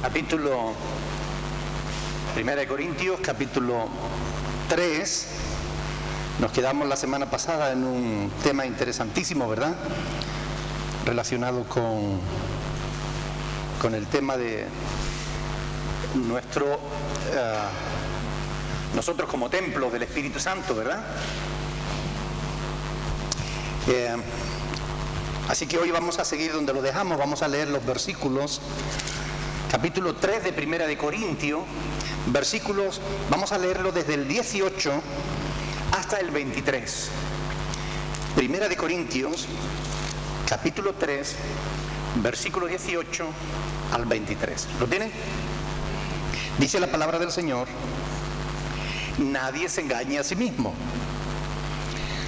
capítulo 1 de Corintios, capítulo 3. Nos quedamos la semana pasada en un tema interesantísimo, ¿verdad? Relacionado con el tema de nosotros como templo del Espíritu Santo, ¿verdad? Así que hoy vamos a seguir donde lo dejamos. Vamos a leer los versículos, capítulo 3 de 1 de Corintios, versículos, vamos a leerlo desde el 18 hasta el 23. 1 de Corintios, capítulo 3, versículo 18 al 23. ¿Lo tienen? Dice la palabra del Señor: nadie se engañe a sí mismo.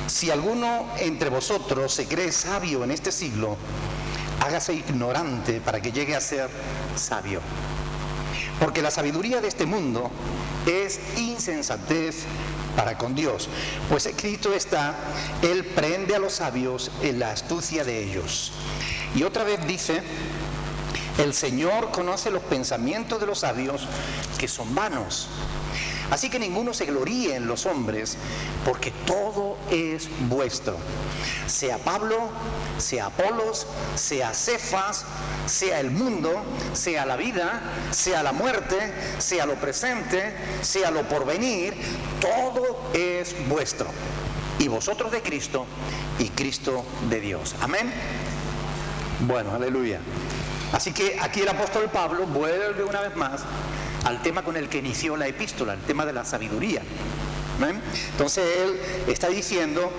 Si alguno entre vosotros se cree sabio en este siglo, hágase ignorante para que llegue a ser sabio. Porque la sabiduría de este mundo es insensatez para con Dios. Pues escrito está: Él prende a los sabios en la astucia de ellos. Y otra vez dice: el Señor conoce los pensamientos de los sabios, que son vanos. Así que ninguno se gloríe en los hombres, porque todo es vuestro. Sea Pablo, sea Apolos, sea Cefas, sea el mundo, sea la vida, sea la muerte, sea lo presente, sea lo porvenir, todo es vuestro. Y vosotros de Cristo, y Cristo de Dios. Amén. Bueno, aleluya. Así que aquí el apóstol Pablo vuelve una vez más al tema con el que inició la epístola, el tema de la sabiduría. ¿Ven? Entonces él está diciendo,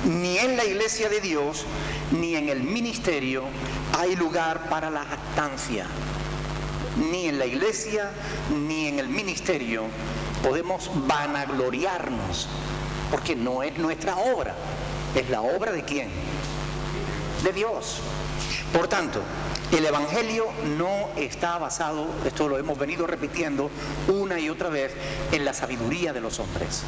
ni en la iglesia de Dios, ni en el ministerio hay lugar para la jactancia. Ni en la iglesia, ni en el ministerio podemos vanagloriarnos, porque no es nuestra obra. ¿Es la obra de quién? De Dios. Por tanto, el Evangelio no está basado, esto lo hemos venido repitiendo una y otra vez, en la sabiduría de los hombres.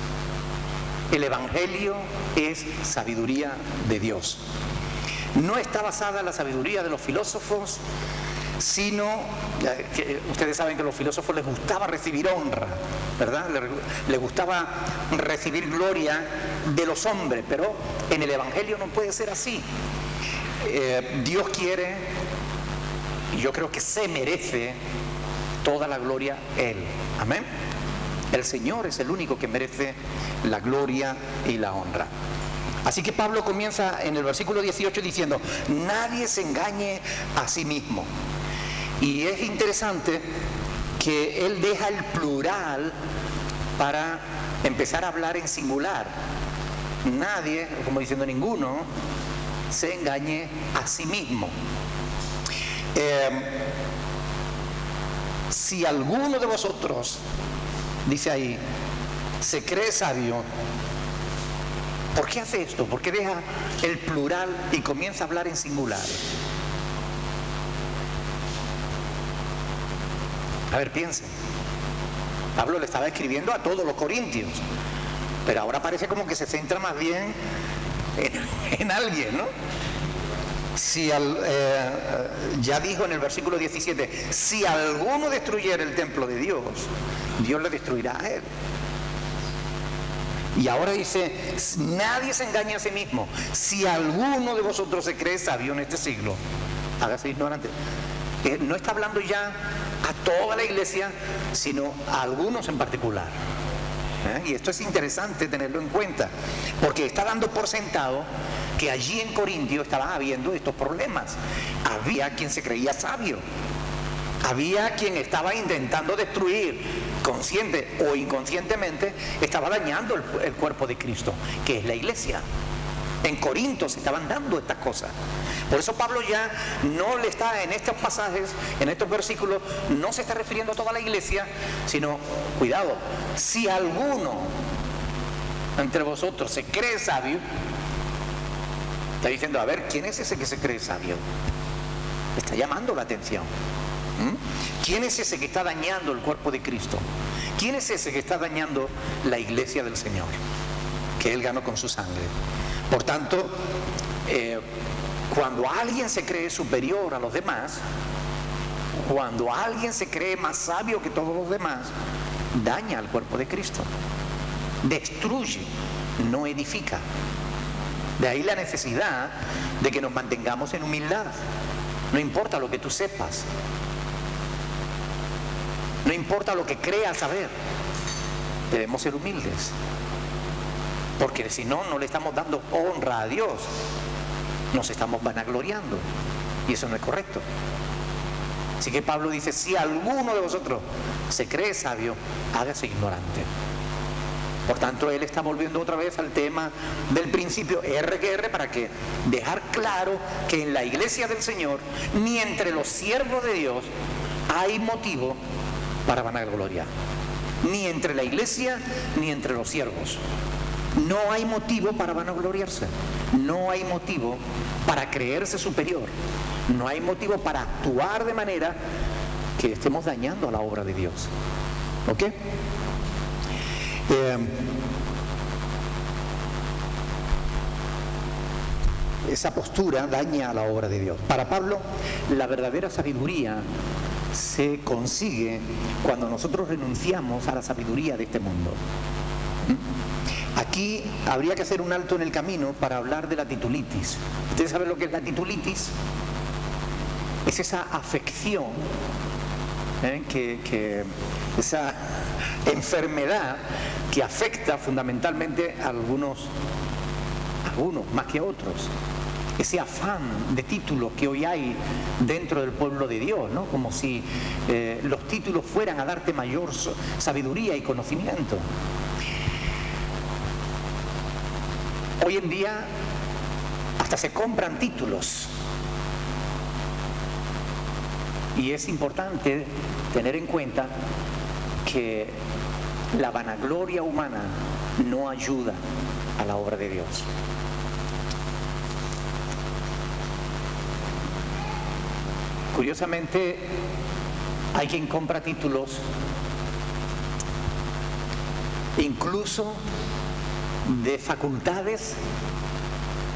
El Evangelio es sabiduría de Dios. No está basada en la sabiduría de los filósofos, sino, que ustedes saben que a los filósofos les gustaba recibir honra, ¿verdad? Les gustaba recibir gloria de los hombres, pero en el Evangelio no puede ser así. Dios quiere, y yo creo que se merece toda la gloria Él. Amén. El Señor es el único que merece la gloria y la honra. Así que Pablo comienza en el versículo 18 diciendo: nadie se engañe a sí mismo. Y es interesante que él deja el plural para empezar a hablar en singular. Nadie, como diciendo ninguno, se engañe a sí mismo. Si alguno de vosotros, dice ahí, se cree sabio, ¿por qué hace esto? ¿Por qué deja el plural y comienza a hablar en singular? A ver, piensen. Pablo le estaba escribiendo a todos los corintios, pero ahora parece como que se centra más bien en alguien, ¿no? Si ya dijo en el versículo 17: si alguno destruyera el templo de Dios, Dios le destruirá a él. Y ahora dice: nadie se engaña a sí mismo. Si alguno de vosotros se cree sabio en este siglo, hágase ignorante. No está hablando ya a toda la iglesia, sino a algunos en particular. Y esto es interesante tenerlo en cuenta, porque está dando por sentado que allí en Corintio estaban habiendo estos problemas. Había quien se creía sabio, había quien estaba intentando destruir, consciente o inconscientemente, estaba dañando el cuerpo de Cristo, que es la iglesia. En Corinto se estaban dando estas cosas. Por eso Pablo ya no le está, en estos pasajes, en estos versículos, no se está refiriendo a toda la iglesia, sino, cuidado, si alguno entre vosotros se cree sabio, está diciendo: a ver, ¿quién es ese que se cree sabio? Está llamando la atención. ¿Quién es ese que está dañando el cuerpo de Cristo? ¿Quién es ese que está dañando la iglesia del Señor, que Él ganó con su sangre? Por tanto, cuando alguien se cree superior a los demás, Cuando alguien se cree más sabio que todos los demás, daña al cuerpo de Cristo, destruye, no edifica. De ahí la necesidad de que nos mantengamos en humildad. No importa lo que tú sepas, no importa lo que creas saber, debemos ser humildes, porque si no, no le estamos dando honra a Dios, nos estamos vanagloriando, y eso no es correcto. Así que Pablo dice, si alguno de vosotros se cree sabio, hágase ignorante. Por tanto, él está volviendo otra vez al tema del principio R para que dejar claro que en la iglesia del Señor, ni entre los siervos de Dios, hay motivo para vanagloria. Ni entre la iglesia, ni entre los siervos. No hay motivo para vanagloriarse. No hay motivo para creerse superior. No hay motivo para actuar de manera que estemos dañando a la obra de Dios. ¿Ok? Esa postura daña a la obra de Dios. Para Pablo, la verdadera sabiduría se consigue cuando nosotros renunciamos a la sabiduría de este mundo. Aquí habría que hacer un alto en el camino para hablar de la titulitis. ¿Ustedes saben lo que es la titulitis? Es esa afección, esa enfermedad que afecta fundamentalmente a algunos más que a otros. Ese afán de títulos que hoy hay dentro del pueblo de Dios, ¿no? Como si los títulos fueran a darte mayor sabiduría y conocimiento. Hoy en día hasta se compran títulos. Y es importante tener en cuenta que la vanagloria humana no ayuda a la obra de Dios. Curiosamente, hay quien compra títulos incluso de facultades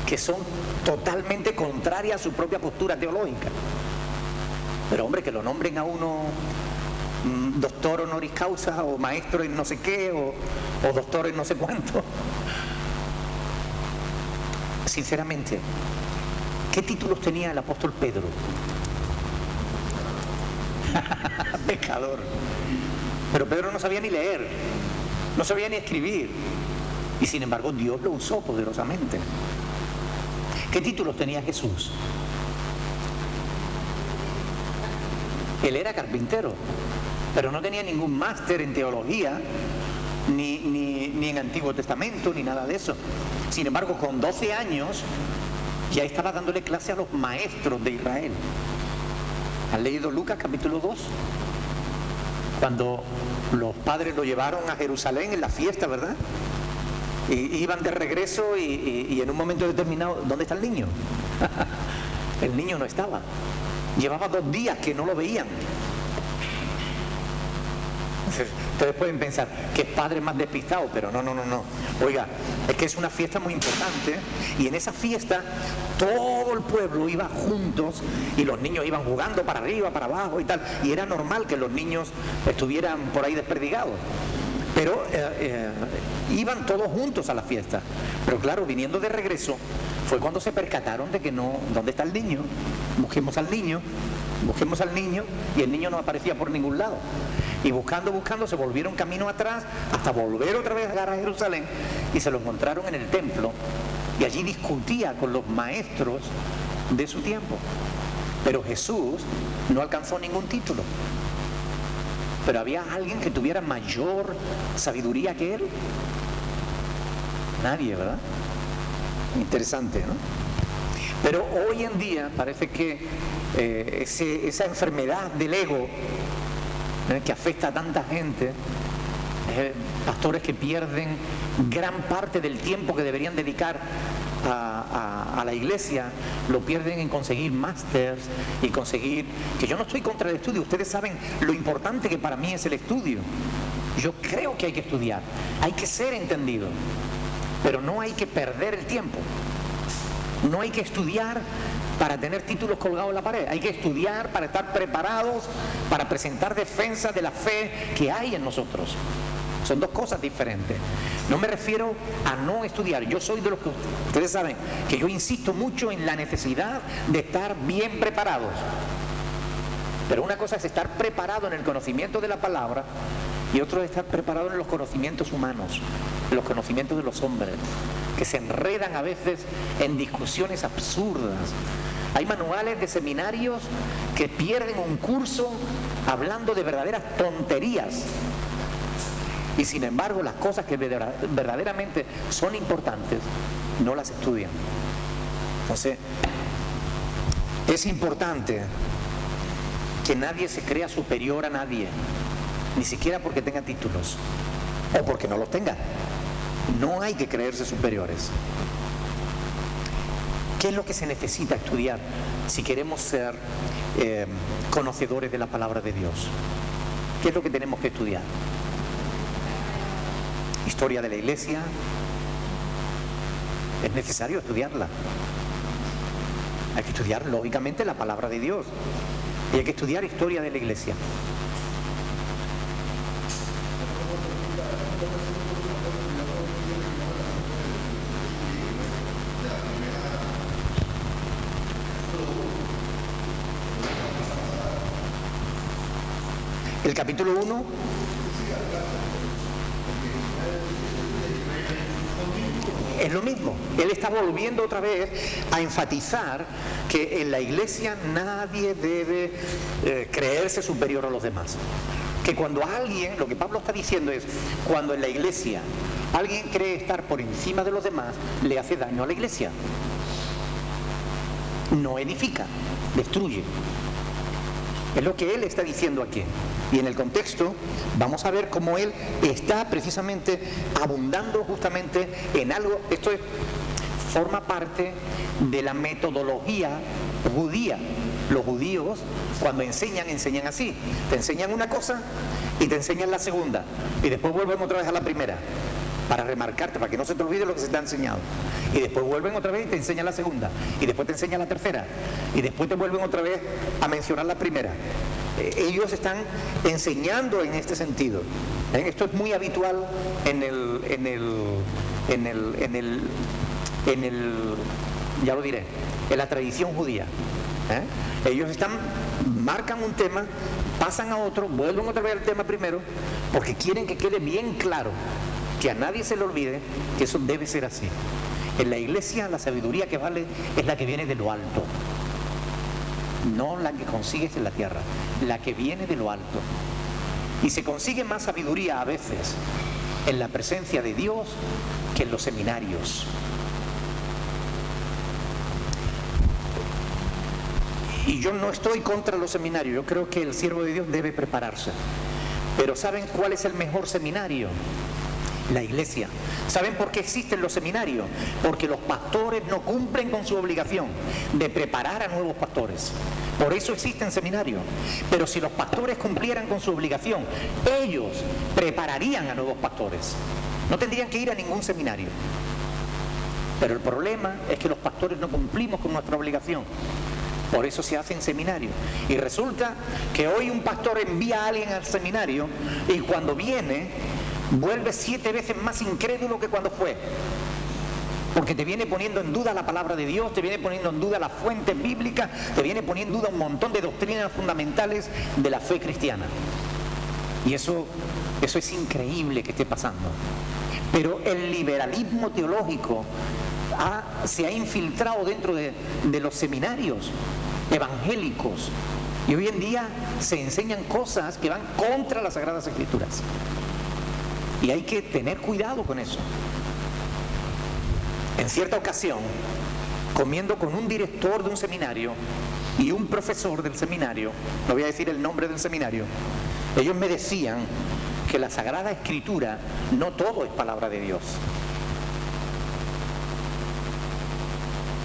que son totalmente contrarias a su propia postura teológica. Pero hombre, que lo nombren a uno doctor honoris causa o maestro en no sé qué o doctor en no sé cuánto. Sinceramente, ¿qué títulos tenía el apóstol Pedro? Pecador. Pero Pedro no sabía ni leer, no sabía ni escribir, y sin embargo Dios lo usó poderosamente. ¿Qué títulos tenía Jesús? Él era carpintero, pero no tenía ningún máster en teología, ni en Antiguo Testamento, ni nada de eso. Sin embargo, con 12 años ya estaba dándole clase a los maestros de Israel. ¿Han leído Lucas capítulo 2? Cuando los padres lo llevaron a Jerusalén en la fiesta, ¿verdad? Y iban de regreso y en un momento determinado, ¿dónde está el niño? El niño no estaba. Llevaba 2 días que no lo veían. Ustedes pueden pensar que es padre más despistado, pero no. Oiga, es que es una fiesta muy importante y en esa fiesta todo el pueblo iba juntos y los niños iban jugando para arriba, para abajo y tal, y era normal que los niños estuvieran por ahí desperdigados. Pero iban todos juntos a la fiesta. Pero claro, viniendo de regreso, fue cuando se percataron de que no, ¿dónde está el niño? Busquemos al niño, y el niño no aparecía por ningún lado. Y buscando, se volvieron camino atrás hasta volver otra vez a llegar a Jerusalén y se lo encontraron en el templo y allí discutía con los maestros de su tiempo. Pero Jesús no alcanzó ningún título. Pero había alguien que tuviera mayor sabiduría que él. Nadie, ¿verdad? Interesante, ¿no? Pero hoy en día parece que esa enfermedad del ego que afecta a tanta gente, pastores que pierden gran parte del tiempo que deberían dedicar a la iglesia, lo pierden en conseguir másters y conseguir, que yo no estoy contra el estudio, ustedes saben lo importante que para mí es el estudio. Yo creo que hay que estudiar, hay que ser entendido, pero no hay que perder el tiempo. No hay que estudiar para tener títulos colgados en la pared. Hay que estudiar para estar preparados para presentar defensa de la fe que hay en nosotros. Son dos cosas diferentes. No me refiero a no estudiar. Yo soy de los que ustedes saben que yo insisto mucho en la necesidad de estar bien preparados. Pero una cosa es estar preparado en el conocimiento de la palabra y otro es estar preparado en los conocimientos humanos, en los conocimientos de los hombres, que se enredan a veces en discusiones absurdas. Hay manuales de seminarios que pierden un curso hablando de verdaderas tonterías. Y sin embargo, las cosas que verdaderamente son importantes, no las estudian. Entonces, es importante que nadie se crea superior a nadie, ni siquiera porque tenga títulos, o porque no los tenga. No hay que creerse superiores. ¿Qué es lo que se necesita estudiar si queremos ser conocedores de la palabra de Dios? ¿Qué es lo que tenemos que estudiar? Historia de la Iglesia. Es necesario estudiarla. Hay que estudiar, lógicamente, la palabra de Dios. Y hay que estudiar historia de la Iglesia. El capítulo 1 es lo mismo. Él está volviendo otra vez a enfatizar que en la Iglesia nadie debe creerse superior a los demás. Que cuando alguien, lo que Pablo está diciendo es, cuando en la Iglesia alguien cree estar por encima de los demás, le hace daño a la Iglesia. No edifica, destruye. Es lo que él está diciendo aquí. Y en el contexto vamos a ver cómo él está precisamente abundando justamente en algo. Esto forma parte de la metodología judía. Los judíos cuando enseñan así. Te enseñan una cosa y te enseñan la segunda. Y después vuelven otra vez a la primera. Para remarcarte, para que no se te olvide lo que se te ha enseñado. Y después vuelven otra vez y te enseñan la segunda. Y después te enseñan la tercera. Y después te vuelven otra vez a mencionar la primera. Ellos están enseñando en este sentido. Esto es muy habitual ya lo diré, en la tradición judía. Ellos marcan un tema, pasan a otro, vuelven otra vez al tema primero, porque quieren que quede bien claro, que a nadie se le olvide que eso debe ser así. En la Iglesia la sabiduría que vale es la que viene de lo alto, no la que consigues en la tierra, la que viene de lo alto. Y se consigue más sabiduría a veces en la presencia de Dios que en los seminarios. Y yo no estoy contra los seminarios, yo creo que el siervo de Dios debe prepararse. Pero ¿saben cuál es el mejor seminario? La Iglesia. ¿Saben por qué existen los seminarios? Porque los pastores no cumplen con su obligación de preparar a nuevos pastores. Por eso existen seminarios. Pero si los pastores cumplieran con su obligación, ellos prepararían a nuevos pastores. No tendrían que ir a ningún seminario. Pero el problema es que los pastores no cumplimos con nuestra obligación. Por eso se hacen seminarios. Y resulta que hoy un pastor envía a alguien al seminario y cuando viene vuelve 7 veces más incrédulo que cuando fue. Porque te viene poniendo en duda la palabra de Dios, te viene poniendo en duda las fuentes bíblicas, te viene poniendo en duda un montón de doctrinas fundamentales de la fe cristiana. Y eso es increíble que esté pasando. Pero el liberalismo teológico se ha infiltrado dentro de los seminarios evangélicos. Y hoy en día se enseñan cosas que van contra las Sagradas Escrituras. Y hay que tener cuidado con eso. En cierta ocasión, comiendo con un director de un seminario y un profesor del seminario, no voy a decir el nombre del seminario, ellos me decían que la Sagrada Escritura no todo es palabra de Dios.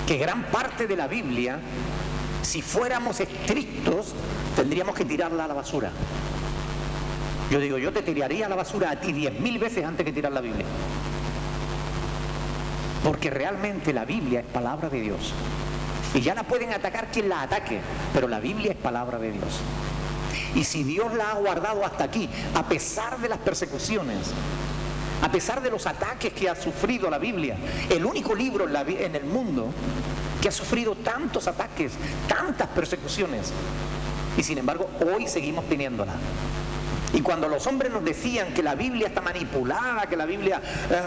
Que gran parte de la Biblia, si fuéramos estrictos, tendríamos que tirarla a la basura. Yo digo, yo te tiraría a la basura a ti 10.000 veces antes que tirar la Biblia. Porque realmente la Biblia es palabra de Dios. Y ya la pueden atacar quien la ataque, pero la Biblia es palabra de Dios. Y si Dios la ha guardado hasta aquí, a pesar de las persecuciones, a pesar de los ataques que ha sufrido la Biblia, el único libro en el mundo que ha sufrido tantos ataques, tantas persecuciones, y sin embargo hoy seguimos teniéndola. Y cuando los hombres nos decían que la Biblia está manipulada, que la Biblia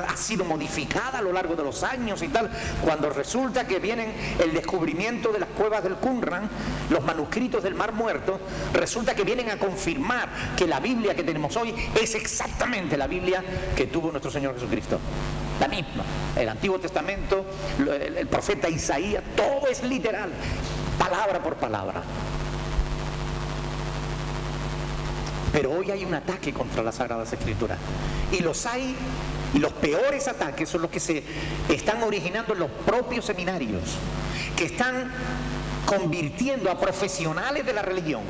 ha sido modificada a lo largo de los años y tal, cuando resulta que vienen el descubrimiento de las cuevas del Qumran, los manuscritos del Mar Muerto, resulta que vienen a confirmar que la Biblia que tenemos hoy es exactamente la Biblia que tuvo nuestro Señor Jesucristo. La misma. El Antiguo Testamento, el profeta Isaías, todo es literal, palabra por palabra. Pero hoy hay un ataque contra las Sagradas Escrituras. Y los peores ataques son los que se están originando en los propios seminarios, que están convirtiendo a profesionales de la religión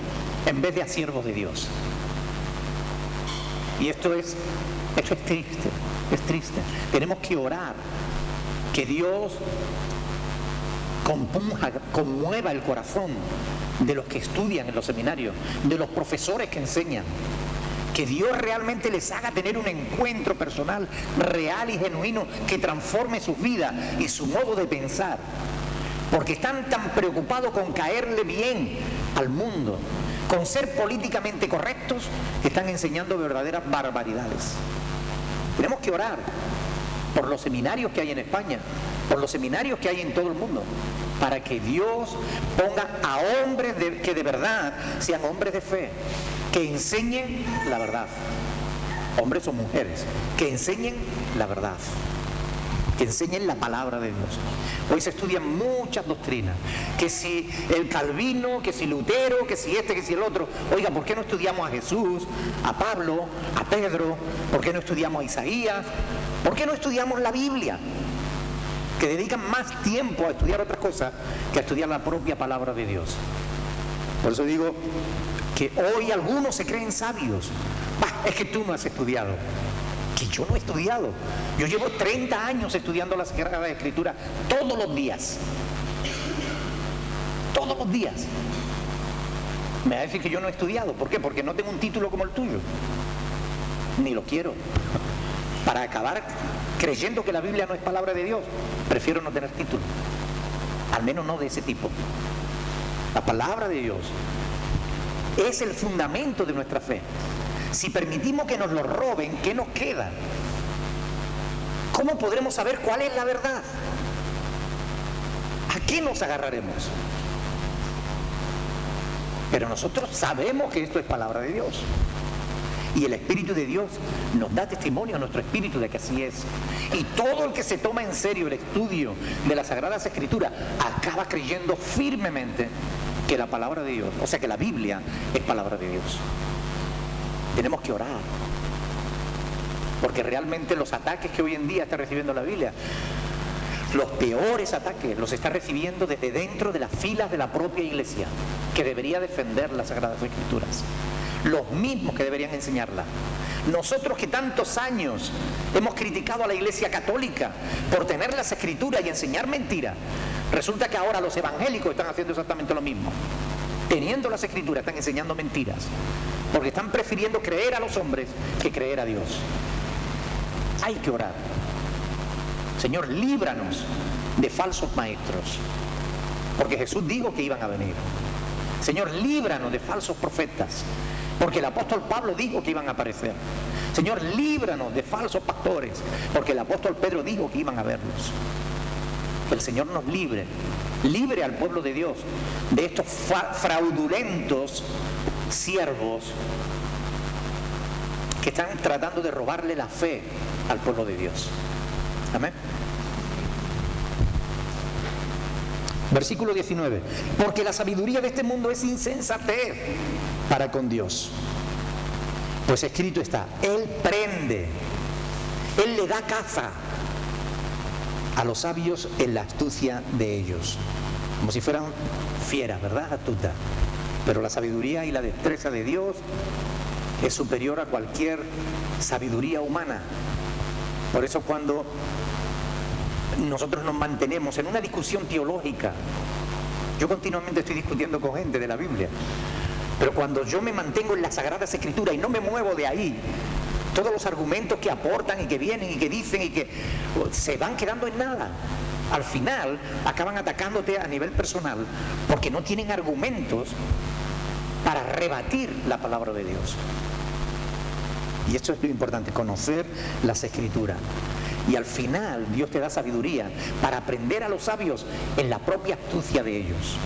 en vez de a siervos de Dios. Y esto es triste, es triste. Tenemos que orar que Dios conmueva el corazón de los que estudian en los seminarios, de los profesores que enseñan, que Dios realmente les haga tener un encuentro personal real y genuino que transforme sus vidas y su modo de pensar, porque están tan preocupados con caerle bien al mundo, con ser políticamente correctos, que están enseñando verdaderas barbaridades. Tenemos que orar por los seminarios que hay en España, por los seminarios que hay en todo el mundo, para que Dios ponga a hombres que de verdad sean hombres de fe, que enseñen la verdad, hombres o mujeres, que enseñen la verdad, que enseñen la palabra de Dios. Hoy se estudian muchas doctrinas, que si el Calvino, que si Lutero, que si este, que si el otro. Oiga, ¿por qué no estudiamos a Jesús, a Pablo, a Pedro? ¿Por qué no estudiamos a Isaías? ¿Por qué no estudiamos la Biblia? Que dedican más tiempo a estudiar otras cosas que a estudiar la propia palabra de Dios. Por eso digo que hoy algunos se creen sabios. Es que tú no has estudiado. Que yo no he estudiado. Yo llevo 30 años estudiando la Sagrada Escritura todos los días. Todos los días. Me va a decir que yo no he estudiado. ¿Por qué? Porque no tengo un título como el tuyo. Ni lo quiero. Para acabar creyendo que la Biblia no es palabra de Dios, prefiero no tener título. Al menos no de ese tipo. La palabra de Dios es el fundamento de nuestra fe. Si permitimos que nos lo roben, ¿qué nos queda? ¿Cómo podremos saber cuál es la verdad? ¿A qué nos agarraremos? Pero nosotros sabemos que esto es palabra de Dios. Y el Espíritu de Dios nos da testimonio a nuestro espíritu de que así es. Y todo el que se toma en serio el estudio de las Sagradas Escrituras acaba creyendo firmemente que la palabra de Dios, o sea que la Biblia es palabra de Dios. Tenemos que orar, porque realmente los ataques que hoy en día está recibiendo la Biblia, los peores ataques los está recibiendo desde dentro de las filas de la propia iglesia, que debería defender las Sagradas Escrituras. Los mismos que deberían enseñarla. Nosotros que tantos años hemos criticado a la Iglesia Católica por tener las Escrituras y enseñar mentiras, resulta que ahora los evangélicos están haciendo exactamente lo mismo. Teniendo las Escrituras están enseñando mentiras, porque están prefiriendo creer a los hombres que creer a Dios. Hay que orar. Señor, líbranos de falsos maestros, porque Jesús dijo que iban a venir. Señor, líbranos de falsos profetas, porque el apóstol Pablo dijo que iban a aparecer. Señor, líbranos de falsos pastores, porque el apóstol Pedro dijo que iban a verlos. Que el Señor nos libre al pueblo de Dios de estos fraudulentos siervos que están tratando de robarle la fe al pueblo de Dios. Amén. Versículo 19. Porque la sabiduría de este mundo es insensatez para con Dios. Pues escrito está, Él prende, Él le da caza a los sabios en la astucia de ellos. Como si fueran fieras, ¿verdad? Astutas. Pero la sabiduría y la destreza de Dios es superior a cualquier sabiduría humana. Por eso cuando nosotros nos mantenemos en una discusión teológica Yo continuamente estoy discutiendo con gente de la Biblia, pero cuando yo me mantengo en las Sagradas Escrituras y no me muevo de ahí, todos los argumentos que aportan y que vienen y que dicen y que se van quedando en nada. Al final acaban atacándote a nivel personal porque no tienen argumentos para rebatir la palabra de Dios. Y esto es lo importante, conocer las Escrituras. Y al final Dios te da sabiduría para aprender a los sabios en la propia astucia de ellos.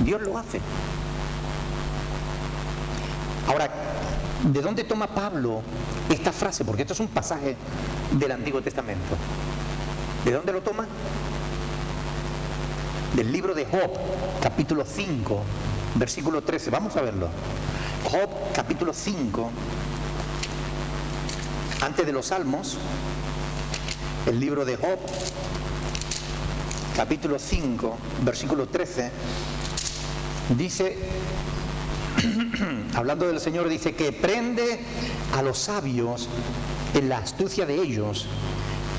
Dios lo hace. Ahora, ¿de dónde toma Pablo esta frase? Porque esto es un pasaje del Antiguo Testamento. ¿De dónde lo toma? Del libro de Job, capítulo 5, versículo 13. Vamos a verlo. Job, capítulo 5, antes de los Salmos, el libro de Job, capítulo 5, versículo 13, dice, hablando del Señor, dice que prende a los sabios en la astucia de ellos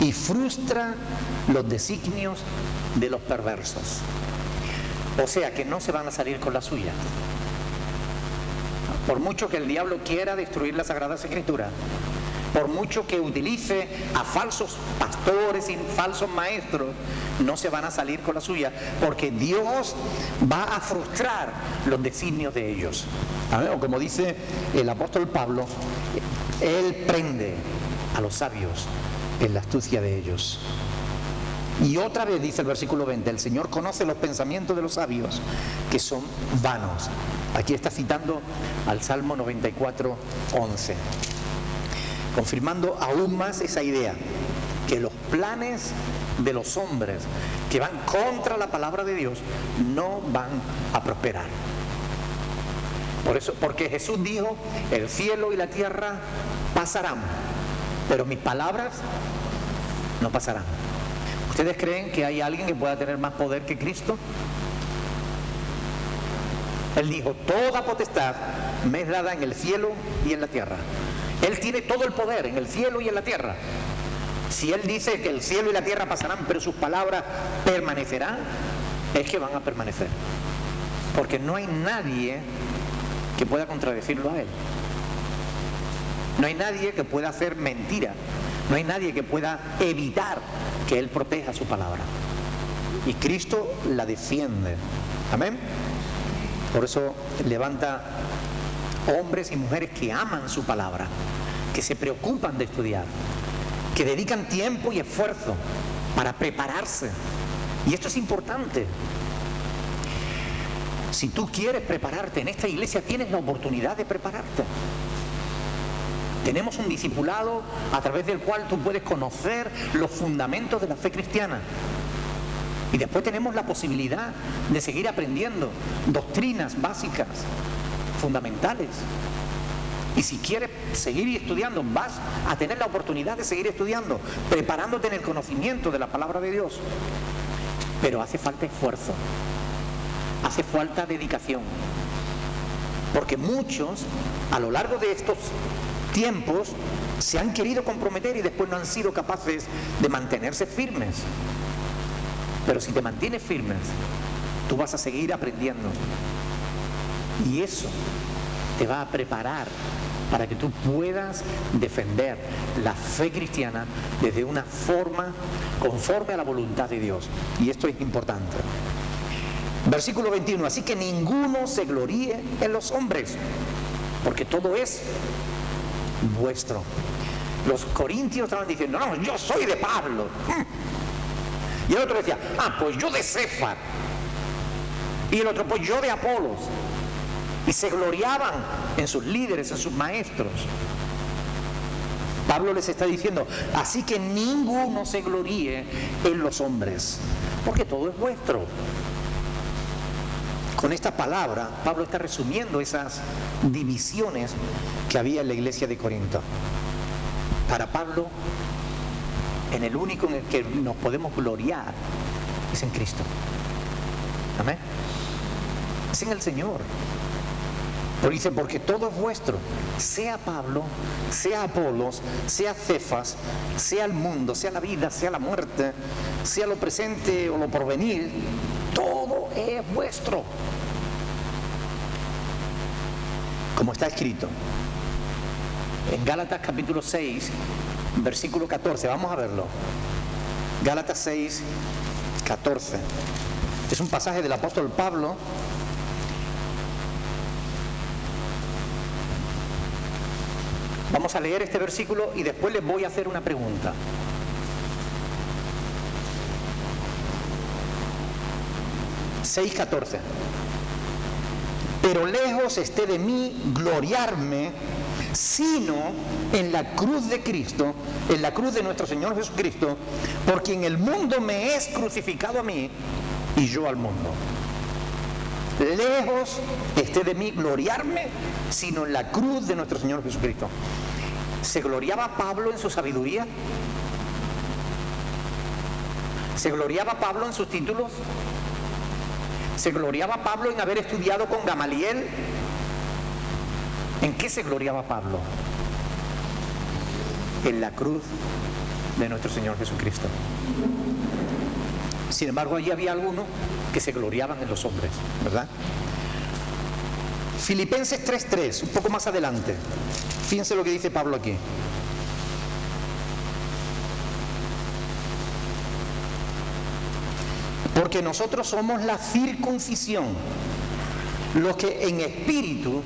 y frustra los designios de los perversos. O sea que no se van a salir con la suya. Por mucho que el diablo quiera destruir las Sagradas Escrituras, por mucho que utilice a falsos pastores y falsos maestros, no se van a salir con la suya, porque Dios va a frustrar los designios de ellos. O como dice el apóstol Pablo, Él prende a los sabios en la astucia de ellos. Y otra vez dice el versículo 20, el Señor conoce los pensamientos de los sabios, que son vanos. Aquí está citando al Salmo 94, 11. Confirmando aún más esa idea, que los planes de los hombres que van contra la palabra de Dios no van a prosperar. Por eso, porque Jesús dijo, el cielo y la tierra pasarán, pero mis palabras no pasarán. ¿Ustedes creen que hay alguien que pueda tener más poder que Cristo? Él dijo, toda potestad me es dada en el cielo y en la tierra. Él tiene todo el poder en el cielo y en la tierra. Si Él dice que el cielo y la tierra pasarán, pero sus palabras permanecerán, es que van a permanecer. Porque no hay nadie que pueda contradecirlo a Él. No hay nadie que pueda hacer mentira. No hay nadie que pueda evitar que Él proteja su palabra. Y Cristo la defiende. Amén. Por eso levanta hombres y mujeres que aman su palabra, que se preocupan de estudiar, que dedican tiempo y esfuerzo para prepararse. Y esto es importante. Si tú quieres prepararte en esta iglesia, tienes la oportunidad de prepararte. Tenemos un discipulado a través del cual tú puedes conocer los fundamentos de la fe cristiana. Y después tenemos la posibilidad de seguir aprendiendo doctrinas básicas, fundamentales. Y si quieres seguir estudiando, vas a tener la oportunidad de seguir estudiando, preparándote en el conocimiento de la palabra de Dios. Pero hace falta esfuerzo, hace falta dedicación. Porque muchos, a lo largo de estos tiempos, se han querido comprometer y después no han sido capaces de mantenerse firmes. Pero si te mantienes firmes, tú vas a seguir aprendiendo. Y eso te va a preparar para que tú puedas defender la fe cristiana desde una forma conforme a la voluntad de Dios. Y esto es importante. Versículo 21. Así que ninguno se gloríe en los hombres, porque todo es vuestro. Los corintios estaban diciendo, no, yo soy de Pablo. Y el otro decía, pues yo de Cefas. Y el otro, pues yo de Apolos. Y se gloriaban en sus líderes, en sus maestros. Pablo les está diciendo, así que ninguno se gloríe en los hombres, porque todo es vuestro. Con esta palabra, Pablo está resumiendo esas divisiones que había en la iglesia de Corinto. Para Pablo, en el único en el que nos podemos gloriar es en Cristo. Amén. Es en el Señor. Porque dice, porque todo es vuestro, sea Pablo, sea Apolos, sea Cefas, sea el mundo, sea la vida, sea la muerte, sea lo presente o lo porvenir, todo es vuestro. Como está escrito en Gálatas capítulo 6, versículo 14, vamos a verlo. Gálatas 6, 14. Es un pasaje del apóstol Pablo. Vamos a leer este versículo y después les voy a hacer una pregunta. Seis, 14. Pero lejos esté de mí gloriarme, sino en la cruz de Cristo, en la cruz de nuestro Señor Jesucristo, porque en el mundo me es crucificado a mí y yo al mundo. Lejos esté de mí gloriarme, sino en la cruz de nuestro Señor Jesucristo. ¿Se gloriaba Pablo en su sabiduría? ¿Se gloriaba Pablo en sus títulos? ¿Se gloriaba Pablo en haber estudiado con Gamaliel? ¿En qué se gloriaba Pablo? En la cruz de nuestro Señor Jesucristo. Sin embargo, allí había algunos que se gloriaban en los hombres, ¿verdad? Filipenses 3:3, un poco más adelante. Fíjense lo que dice Pablo aquí. Porque nosotros somos la circuncisión, los que en espíritu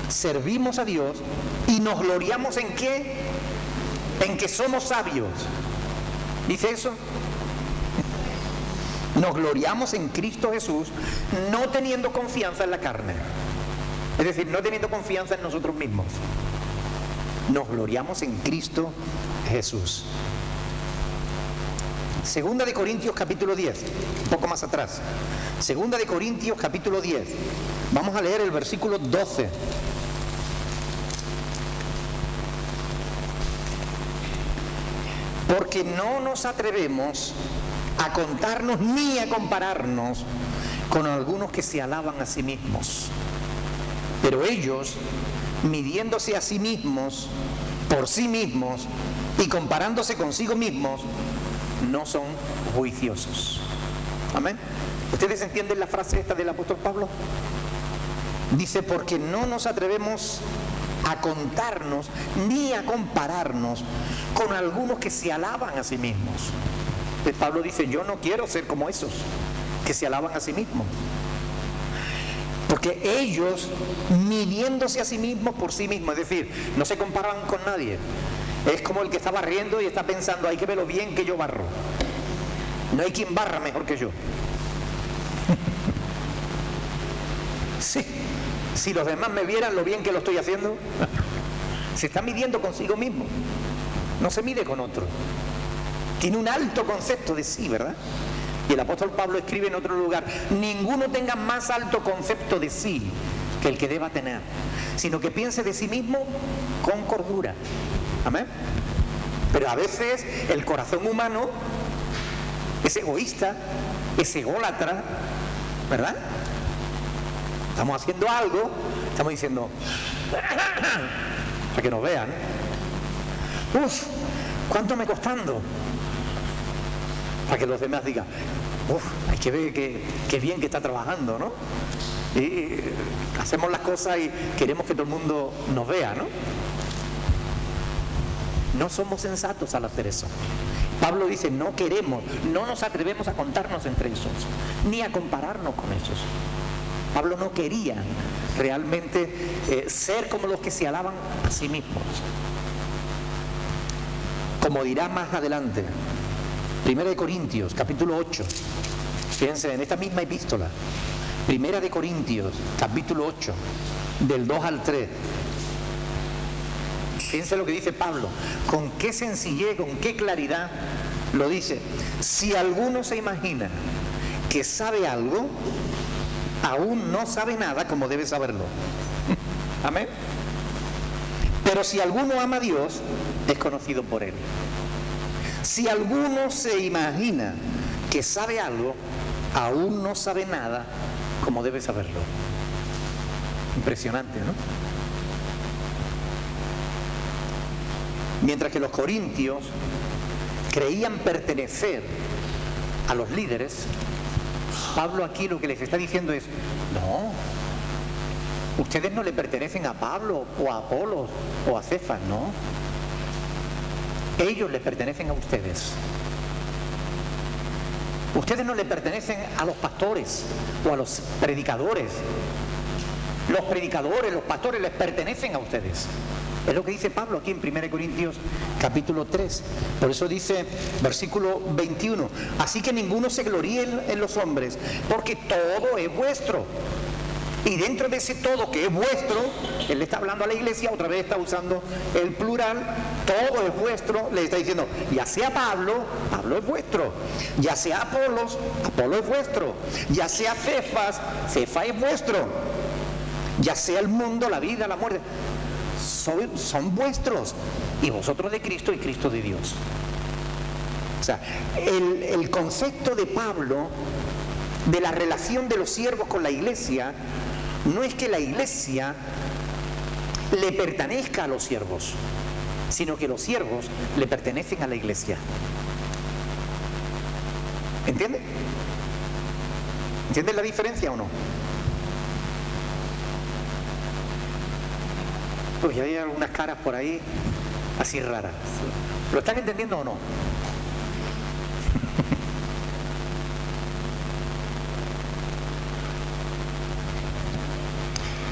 servimos a Dios y nos gloriamos ¿en qué? En que somos sabios. ¿Dice eso? Nos gloriamos en Cristo Jesús, no teniendo confianza en la carne. Es decir, no teniendo confianza en nosotros mismos. Nos gloriamos en Cristo Jesús. Segunda de Corintios capítulo 10, un poco más atrás. Segunda de Corintios capítulo 10. Vamos a leer el versículo 12. Porque no nos atrevemos a contarnos ni a compararnos con algunos que se alaban a sí mismos. Pero ellos, midiéndose a sí mismos, por sí mismos, y comparándose consigo mismos, no son juiciosos. Amén. ¿Ustedes entienden la frase esta del apóstol Pablo? Dice, porque no nos atrevemos a contarnos ni a compararnos con algunos que se alaban a sí mismos. Pablo dice, yo no quiero ser como esos que se alaban a sí mismos. Porque ellos, midiéndose a sí mismos por sí mismos, es decir, no se comparan con nadie. Es como el que está barriendo y está pensando, hay que ver lo bien que yo barro. No hay quien barra mejor que yo. Sí, si los demás me vieran lo bien que lo estoy haciendo, se está midiendo consigo mismo. No se mide con otro. Tiene un alto concepto de sí, ¿verdad? Y el apóstol Pablo escribe en otro lugar, ninguno tenga más alto concepto de sí que el que deba tener, sino que piense de sí mismo con cordura. Amén. Pero a veces el corazón humano es egoísta, es ególatra, ¿verdad? Estamos haciendo algo, estamos diciendo para que nos vean. Uf, ¿cuánto me costando? Para que los demás digan, uf, hay que ver qué bien que está trabajando, ¿no? Y hacemos las cosas y queremos que todo el mundo nos vea, ¿no? No somos sensatos al hacer eso. Pablo dice, no queremos, no nos atrevemos a contarnos entre esos, ni a compararnos con esos. Pablo no quería realmente ser como los que se alaban a sí mismos. Como dirá más adelante, 1 Corintios, capítulo 8, fíjense, en esta misma epístola, 1 Corintios, capítulo 8, del 2 al 3, fíjense lo que dice Pablo, con qué sencillez, con qué claridad lo dice. Si alguno se imagina que sabe algo, aún no sabe nada como debe saberlo. Amén. Pero si alguno ama a Dios, es conocido por Él. Si alguno se imagina que sabe algo, aún no sabe nada como debe saberlo. Impresionante, ¿no? Mientras que los corintios creían pertenecer a los líderes, Pablo aquí lo que les está diciendo es: no, ustedes no le pertenecen a Pablo o a Apolos o a Cefas, no. Ellos les pertenecen a ustedes. Ustedes no le pertenecen a los pastores o a los predicadores. Los predicadores, los pastores les pertenecen a ustedes. Es lo que dice Pablo aquí en 1 Corintios capítulo 3. Por eso dice versículo 21: así que ninguno se gloríe en los hombres, porque todo es vuestro. Y dentro de ese todo que es vuestro, él le está hablando a la iglesia, otra vez está usando el plural, todo es vuestro, le está diciendo, ya sea Pablo, Pablo es vuestro, ya sea Apolos, Apolo es vuestro, ya sea Cefas, Cefas es vuestro, ya sea el mundo, la vida, la muerte, son vuestros, y vosotros de Cristo y Cristo de Dios. O sea, el concepto de Pablo de la relación de los siervos con la iglesia no es que la iglesia le pertenezca a los siervos, sino que los siervos le pertenecen a la iglesia. ¿Entiende? ¿Entiendes la diferencia o no? Pues hay algunas caras por ahí así raras. ¿Lo están entendiendo o no?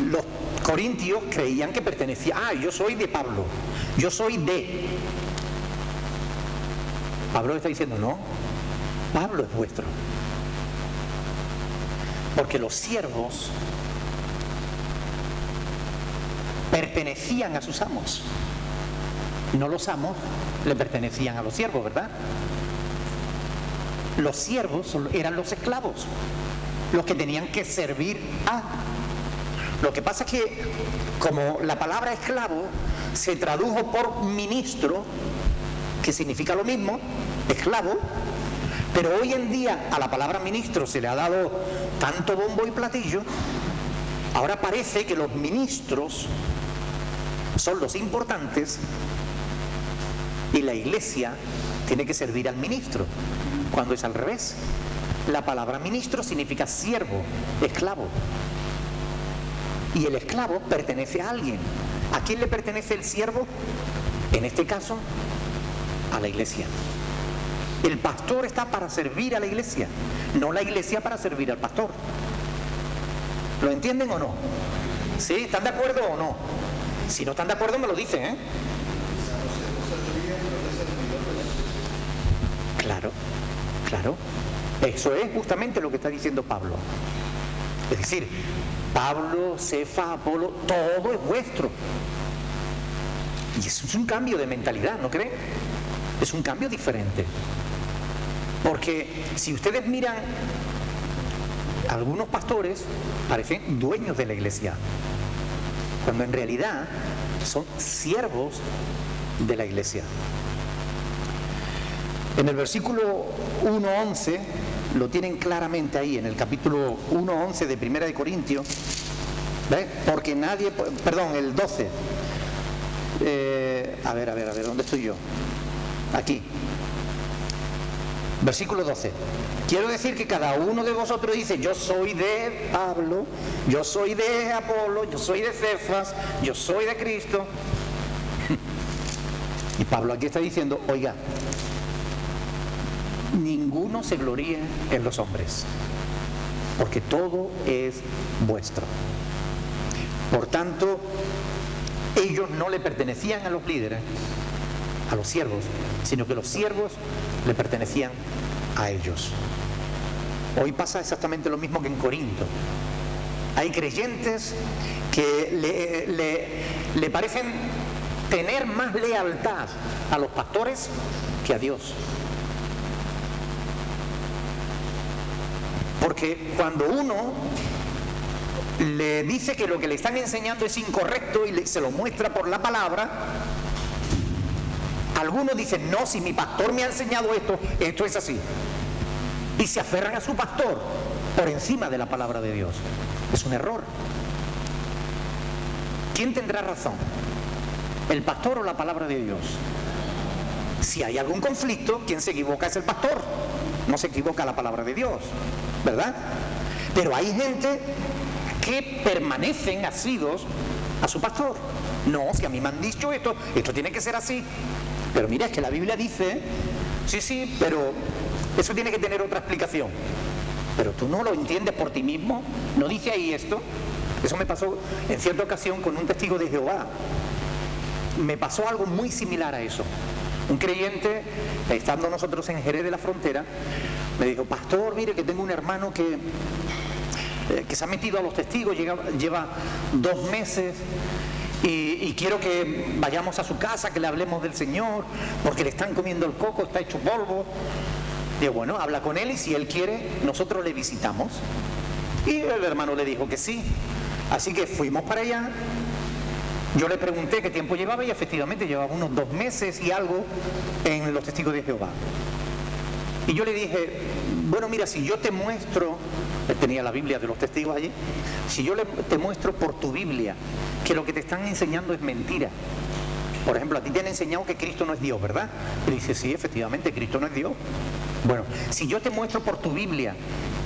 Los corintios creían que pertenecía, yo soy de Pablo, yo soy de... Pablo está diciendo, no, Pablo es vuestro. Porque los siervos pertenecían a sus amos. No los amos le pertenecían a los siervos, ¿verdad? Los siervos eran los esclavos, los que tenían que servir a... Lo que pasa es que, como la palabra esclavo se tradujo por ministro, que significa lo mismo, esclavo, pero hoy en día a la palabra ministro se le ha dado tanto bombo y platillo, ahora parece que los ministros son los importantes y la iglesia tiene que servir al ministro, cuando es al revés. La palabra ministro significa siervo, esclavo. Y el esclavo pertenece a alguien. ¿A quién le pertenece el siervo? En este caso, a la iglesia. El pastor está para servir a la iglesia, no la iglesia para servir al pastor. ¿Lo entienden o no? ¿Sí? ¿Están de acuerdo o no? Si no están de acuerdo me lo dicen, ¿eh? Claro, claro. Eso es justamente lo que está diciendo Pablo. Es decir, Pablo, Cefa, Apolo, todo es vuestro. Y eso es un cambio de mentalidad, ¿no creen? Es un cambio diferente. Porque si ustedes miran, algunos pastores parecen dueños de la iglesia, cuando en realidad son siervos de la iglesia. En el versículo 1:11 lo tienen claramente ahí, en el capítulo 1:11 de 1 Corintios, ¿ves? Porque nadie, perdón, el 12, a ver, ¿dónde estoy yo? Aquí, versículo 12. Quiero decir que cada uno de vosotros dice, yo soy de Pablo, yo soy de Apolo, yo soy de Cefas, yo soy de Cristo. Y Pablo aquí está diciendo, oiga, ninguno se gloríe en los hombres, porque todo es vuestro. Por tanto, ellos no le pertenecían a los líderes, a los siervos, sino que los siervos le pertenecían a ellos. Hoy pasa exactamente lo mismo que en Corinto. Hay creyentes que le parecen tener más lealtad a los pastores que a Dios. Porque cuando uno le dice que lo que le están enseñando es incorrecto y se lo muestra por la palabra, algunos dicen, no, si mi pastor me ha enseñado esto, esto es así. Y se aferran a su pastor por encima de la palabra de Dios. Es un error. ¿quién tendrá razón? ¿El pastor o la palabra de Dios? Si hay algún conflicto, quien se equivoca es el pastor, no se equivoca la palabra de Dios, ¿verdad? Pero hay gente que permanecen asidos a su pastor. No, si a mí me han dicho esto tiene que ser así. Pero mira, es que la Biblia dice, sí, pero eso tiene que tener otra explicación. Pero tú no lo entiendes por ti mismo, no dice ahí esto. Eso me pasó en cierta ocasión con un testigo de Jehová. Me pasó algo muy similar a eso. Un creyente, estando nosotros en Jerez de la Frontera, me dijo: pastor, mire que tengo un hermano que se ha metido a los testigos, lleva 2 meses y quiero que vayamos a su casa, que le hablemos del Señor, porque le están comiendo el coco, está hecho polvo. Digo, bueno, habla con él y si él quiere, nosotros le visitamos. Y el hermano le dijo que sí. Así que fuimos para allá. Yo le pregunté qué tiempo llevaba y efectivamente llevaba unos 2 meses y algo en los testigos de Jehová. Y yo le dije, bueno, mira, si yo te muestro, él tenía la Biblia de los testigos allí, si yo te muestro por tu Biblia que lo que te están enseñando es mentira. Por ejemplo, a ti te han enseñado que Cristo no es Dios, ¿verdad? Y dice, sí, efectivamente, Cristo no es Dios. Bueno, si yo te muestro por tu Biblia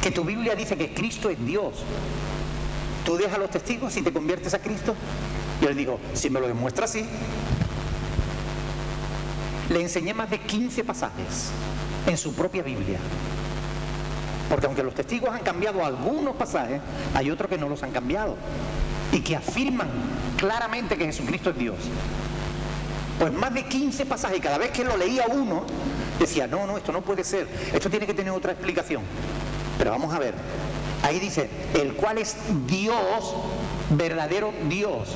que tu Biblia dice que Cristo es Dios, ¿tú dejas los testigos y te conviertes a Cristo? Y él dijo, si me lo demuestra, sí. Le enseñé más de 15 pasajes en su propia Biblia. Porque aunque los testigos han cambiado algunos pasajes, hay otros que no los han cambiado y que afirman claramente que Jesucristo es Dios. Pues más de 15 pasajes, y cada vez que lo leía uno, decía, no, esto no puede ser, esto tiene que tener otra explicación. Pero vamos a ver, ahí dice, el cual es Dios, verdadero Dios.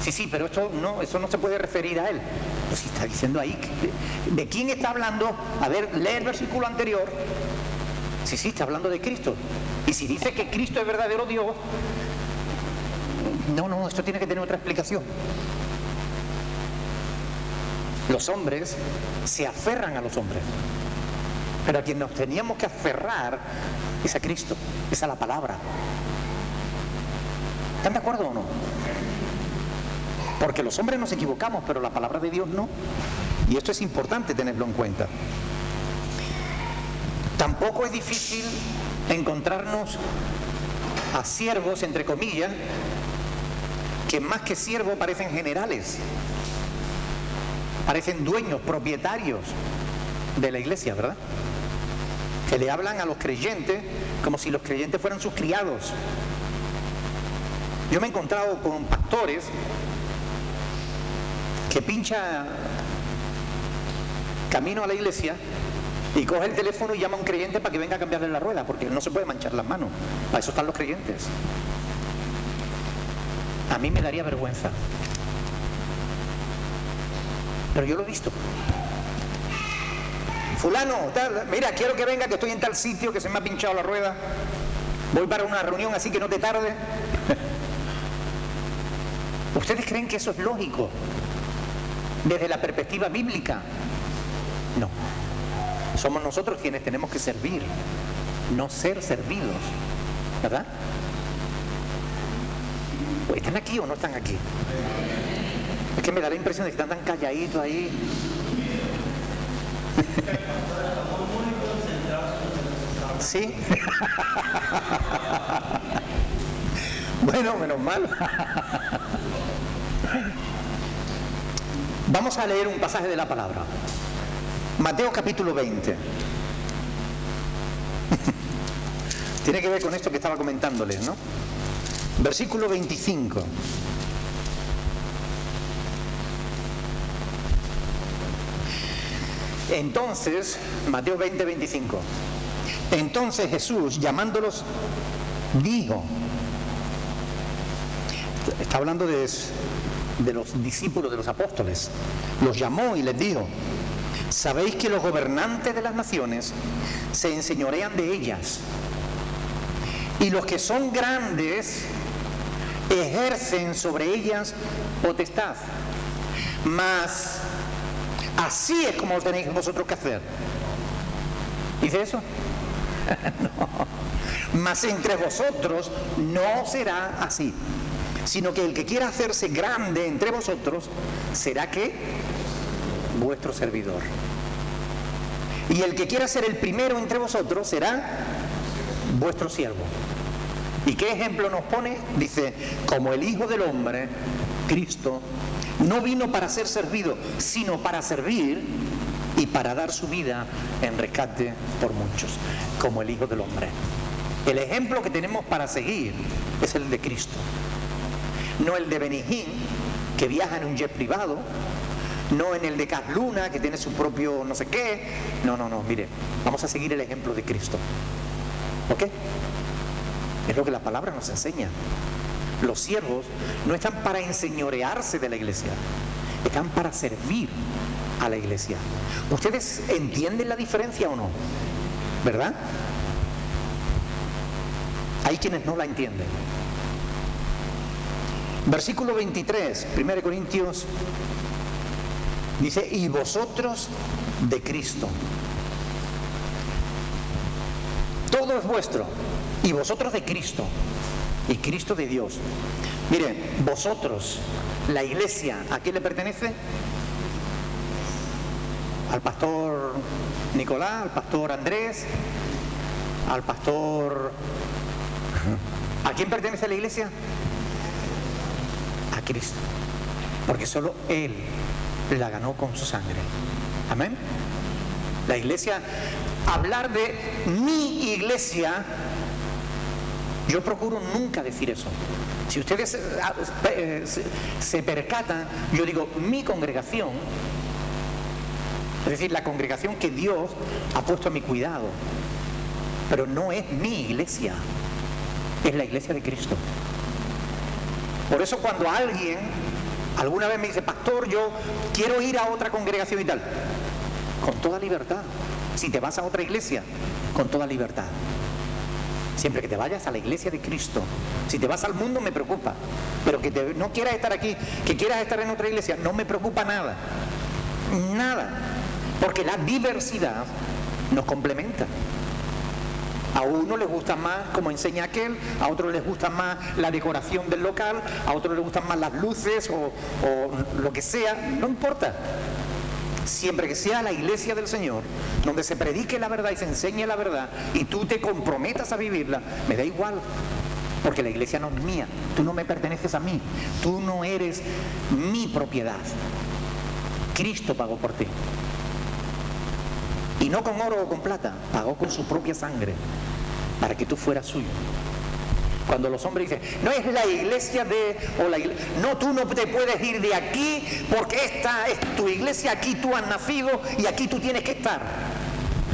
Sí, pero eso no se puede referir a él. Pues si está diciendo ahí, ¿de quién está hablando? A ver, lee el versículo anterior. Sí, está hablando de Cristo. Y si dice que Cristo es verdadero Dios, no, esto tiene que tener otra explicación. Los hombres se aferran a los hombres, pero a quien nos teníamos que aferrar es a Cristo, es a la palabra. ¿Están de acuerdo o no? Porque los hombres nos equivocamos, pero la palabra de Dios no. Y esto es importante tenerlo en cuenta. Tampoco es difícil encontrarnos a siervos, entre comillas, que más que siervos parecen generales, parecen dueños, propietarios de la iglesia, ¿verdad? Que le hablan a los creyentes como si los creyentes fueran sus criados. Yo me he encontrado con pastores que pincha camino a la iglesia y coge el teléfono y llama a un creyente para que venga a cambiarle la rueda, porque no se puede manchar las manos. Para eso están los creyentes. A mí me daría vergüenza, pero yo lo he visto. Fulano, mira, quiero que venga, que estoy en tal sitio, que se me ha pinchado la rueda, voy para una reunión, así que no te tarde. ¿Ustedes creen que eso es lógico desde la perspectiva bíblica? No. Somos nosotros quienes tenemos que servir, no ser servidos, ¿verdad? ¿Están aquí o no están aquí? Es que me da la impresión de que están tan calladitos ahí. ¿Sí? Bueno, menos mal. Vamos a leer un pasaje de la palabra. Mateo capítulo 20. Tiene que ver con esto que estaba comentándoles, ¿no? Versículo 25. Entonces, Mateo 20, 25. Entonces Jesús, llamándolos, dijo, está hablando de los discípulos, de los apóstoles, los llamó y les dijo, sabéis que los gobernantes de las naciones se enseñorean de ellas, y los que son grandes ejercen sobre ellas potestad. Mas así es como tenéis vosotros que hacer. ¿Dice eso? No. Mas entre vosotros no será así. sino que el que quiera hacerse grande entre vosotros será ¿qué? Vuestro servidor. Y el que quiera ser el primero entre vosotros será vuestro siervo. ¿Y qué ejemplo nos pone? Dice, como el Hijo del Hombre, Cristo, no vino para ser servido, sino para servir y para dar su vida en rescate por muchos, como el Hijo del Hombre. El ejemplo que tenemos para seguir es el de Cristo, no el de Benijín, que viaja en un jet privado, no en el de Cas Luna, que tiene su propio no sé qué. No, mire, vamos a seguir el ejemplo de Cristo. ¿Ok? Es lo que la palabra nos enseña. Los siervos no están para enseñorearse de la iglesia, están para servir a la iglesia. ¿Ustedes entienden la diferencia o no? ¿Verdad? Hay quienes no la entienden. Versículo 23, 1 Corintios, dice, y vosotros de Cristo. Todo es vuestro, y vosotros de Cristo, y Cristo de Dios. Miren, vosotros, la iglesia, ¿a quién le pertenece? Al pastor Nicolás, al pastor Andrés, al pastor... ¿A quién pertenece la iglesia? A Cristo, porque solo Él la ganó con su sangre. Amén. La iglesia, hablar de mi iglesia, yo procuro nunca decir eso. Si ustedes se percatan, yo digo mi congregación, es decir, la congregación que Dios ha puesto a mi cuidado, pero no es mi iglesia, es la iglesia de Cristo. Por eso cuando alguien alguna vez me dice, pastor, yo quiero ir a otra congregación y tal, con toda libertad. Si te vas a otra iglesia, con toda libertad. Siempre que te vayas a la iglesia de Cristo. Si te vas al mundo me preocupa, pero que no quieras estar aquí, que quieras estar en otra iglesia, no me preocupa nada. Nada. Porque la diversidad nos complementa. A uno les gusta más como enseña aquel, a otro les gusta más la decoración del local, a otro les gustan más las luces o lo que sea, no importa. Siempre que sea la iglesia del Señor, donde se predique la verdad y se enseñe la verdad y tú te comprometas a vivirla, me da igual, porque la iglesia no es mía, tú no me perteneces a mí, tú no eres mi propiedad. Cristo pagó por ti. Y no con oro o con plata, pagó con su propia sangre para que tú fueras suyo. Cuando los hombres dicen, no es la iglesia de... no, tú no te puedes ir de aquí porque esta es tu iglesia, aquí tú has nacido y aquí tú tienes que estar.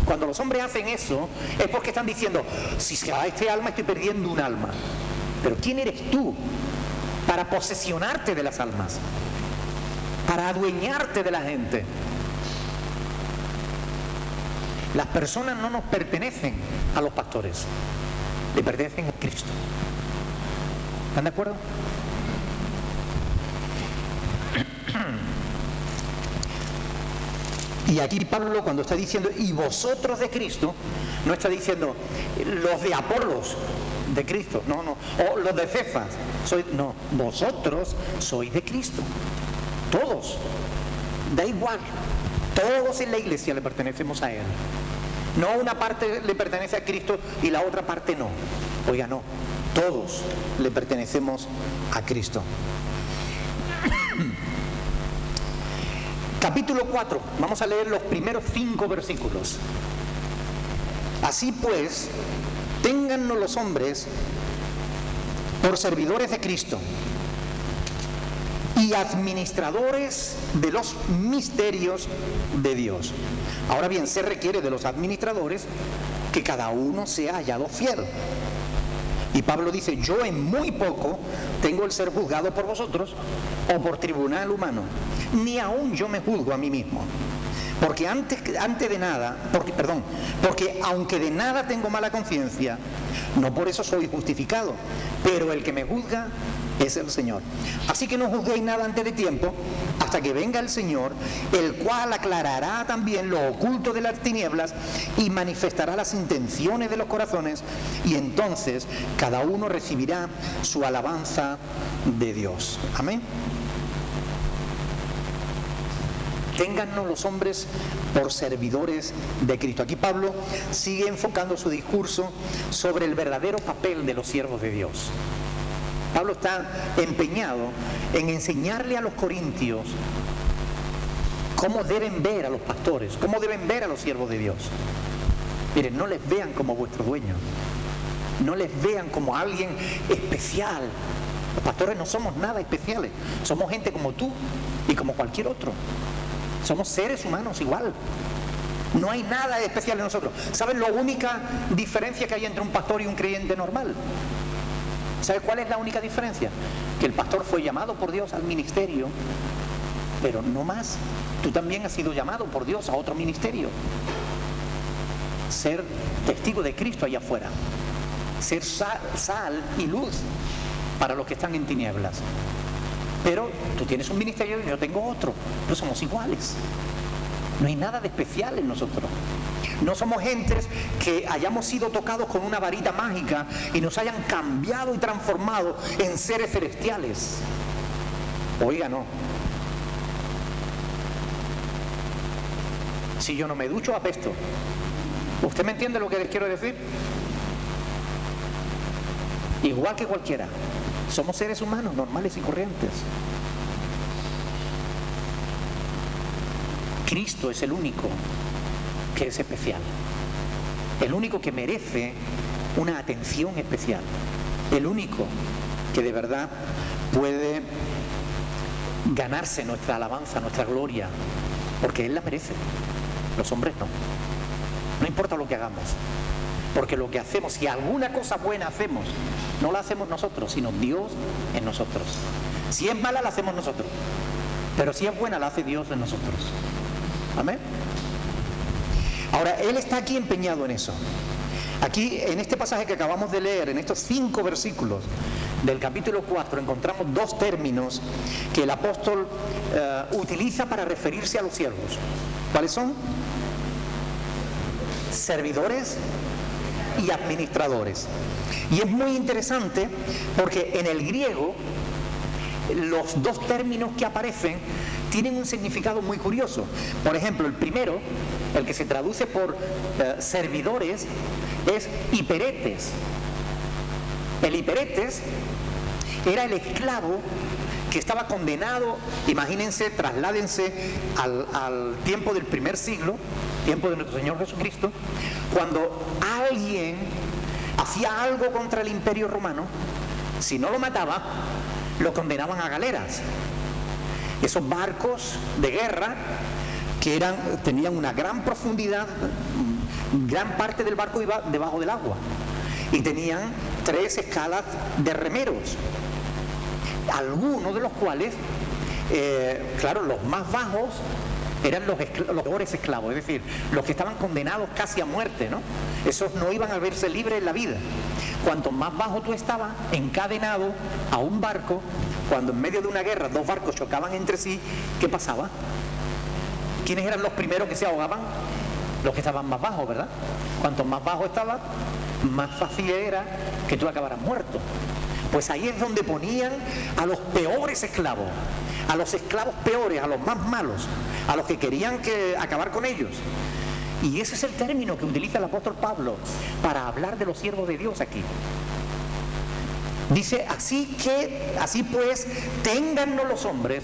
Cuando los hombres hacen eso, es porque están diciendo, si se va este alma, estoy perdiendo un alma. Pero ¿quién eres tú para posesionarte de las almas? Para adueñarte de la gente. Las personas no nos pertenecen a los pastores, le pertenecen a Cristo. ¿Están de acuerdo? Y aquí Pablo, cuando está diciendo y vosotros de Cristo, no está diciendo los de Apolos de Cristo, no, o los de Cefas, no, vosotros sois de Cristo, todos, da igual. Todos en la iglesia le pertenecemos a Él. No una parte le pertenece a Cristo y la otra parte no. Oiga, no. Todos le pertenecemos a Cristo. Capítulo 4. Vamos a leer los primeros 5 versículos. Así pues, téngannos los hombres por servidores de Cristo y administradores de los misterios de Dios. Ahora bien, se requiere de los administradores que cada uno sea hallado fiel. Y Pablo dice, yo en muy poco tengo el ser juzgado por vosotros o por tribunal humano, ni aún yo me juzgo a mí mismo. Porque porque aunque de nada tengo mala conciencia, no por eso soy justificado, pero el que me juzga es el Señor. Así que no juzguéis nada antes de tiempo, hasta que venga el Señor, el cual aclarará también lo oculto de las tinieblas y manifestará las intenciones de los corazones, y entonces cada uno recibirá su alabanza de Dios. Amén. Téngannos los hombres por servidores de Cristo. Aquí Pablo sigue enfocando su discurso sobre el verdadero papel de los siervos de Dios. Pablo está empeñado en enseñarle a los corintios cómo deben ver a los pastores, cómo deben ver a los siervos de Dios. Miren, no les vean como vuestro dueño, no les vean como alguien especial. Los pastores no somos nada especiales, somos gente como tú y como cualquier otro. Somos seres humanos igual. No hay nada especial en nosotros. ¿Saben la única diferencia que hay entre un pastor y un creyente normal? ¿Sabe cuál es la única diferencia? Que el pastor fue llamado por Dios al ministerio, pero no más. Tú también has sido llamado por Dios a otro ministerio. Ser testigo de Cristo allá afuera. Ser sal y luz para los que están en tinieblas. Pero tú tienes un ministerio y yo tengo otro, pero somos iguales. No hay nada de especial en nosotros. No somos gentes que hayamos sido tocados con una varita mágica y nos hayan cambiado y transformado en seres celestiales. Oiga, no. Si yo no me ducho, apesto. ¿Usted me entiende lo que les quiero decir? Igual que cualquiera. Somos seres humanos normales y corrientes. Cristo es el único que es especial. El único que merece una atención especial. El único que de verdad puede ganarse nuestra alabanza, nuestra gloria, porque Él la merece. Los hombres no. No importa lo que hagamos. Porque lo que hacemos, si alguna cosa buena hacemos, no la hacemos nosotros, sino Dios en nosotros. Si es mala, la hacemos nosotros. Pero si es buena, la hace Dios en nosotros. Amén. Ahora, Él está aquí empeñado en eso. Aquí, en este pasaje que acabamos de leer, en estos 5 versículos del capítulo 4, encontramos 2 términos que el apóstol utiliza para referirse a los siervos. ¿Cuáles son? Servidores y administradores. Y es muy interesante porque en el griego los 2 términos que aparecen tienen un significado muy curioso. Por ejemplo, el primero, el que se traduce por servidores, es hiperetes. El hiperetes era el esclavo que estaba condenado. Imagínense, trasládense al tiempo del primer siglo, tiempo de nuestro Señor Jesucristo, cuando alguien hacía algo contra el Imperio Romano, si no lo mataba, lo condenaban a galeras. Esos barcos de guerra que tenían una gran profundidad, gran parte del barco iba debajo del agua y tenían 3 escalas de remeros, algunos de los cuales, claro, los más bajos eran los peores esclavos, es decir, los que estaban condenados casi a muerte, ¿no? Esos no iban a verse libres en la vida. Cuanto más bajo tú estabas, encadenado a un barco, cuando en medio de una guerra 2 barcos chocaban entre sí, ¿qué pasaba? ¿Quiénes eran los primeros que se ahogaban? Los que estaban más bajos, ¿verdad? Cuanto más bajo estabas, más fácil era que tú acabaras muerto. Pues ahí es donde ponían a los peores esclavos, a los esclavos peores, a los más malos, a los que querían acabar con ellos. Y ese es el término que utiliza el apóstol Pablo para hablar de los siervos de Dios aquí. Dice, así pues, téngannos los hombres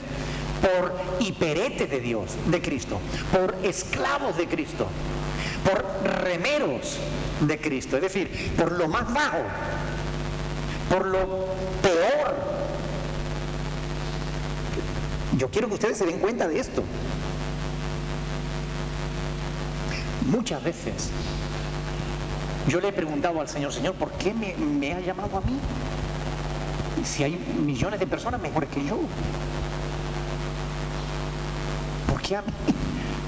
por hiperetes de Dios, de Cristo, por esclavos de Cristo, por remeros de Cristo, es decir, por lo más bajo, por lo peor. Yo quiero que ustedes se den cuenta de esto. Muchas veces yo le he preguntado al Señor, Señor, ¿por qué me ha llamado a mí? Si hay millones de personas mejores que yo. ¿Por qué a mí?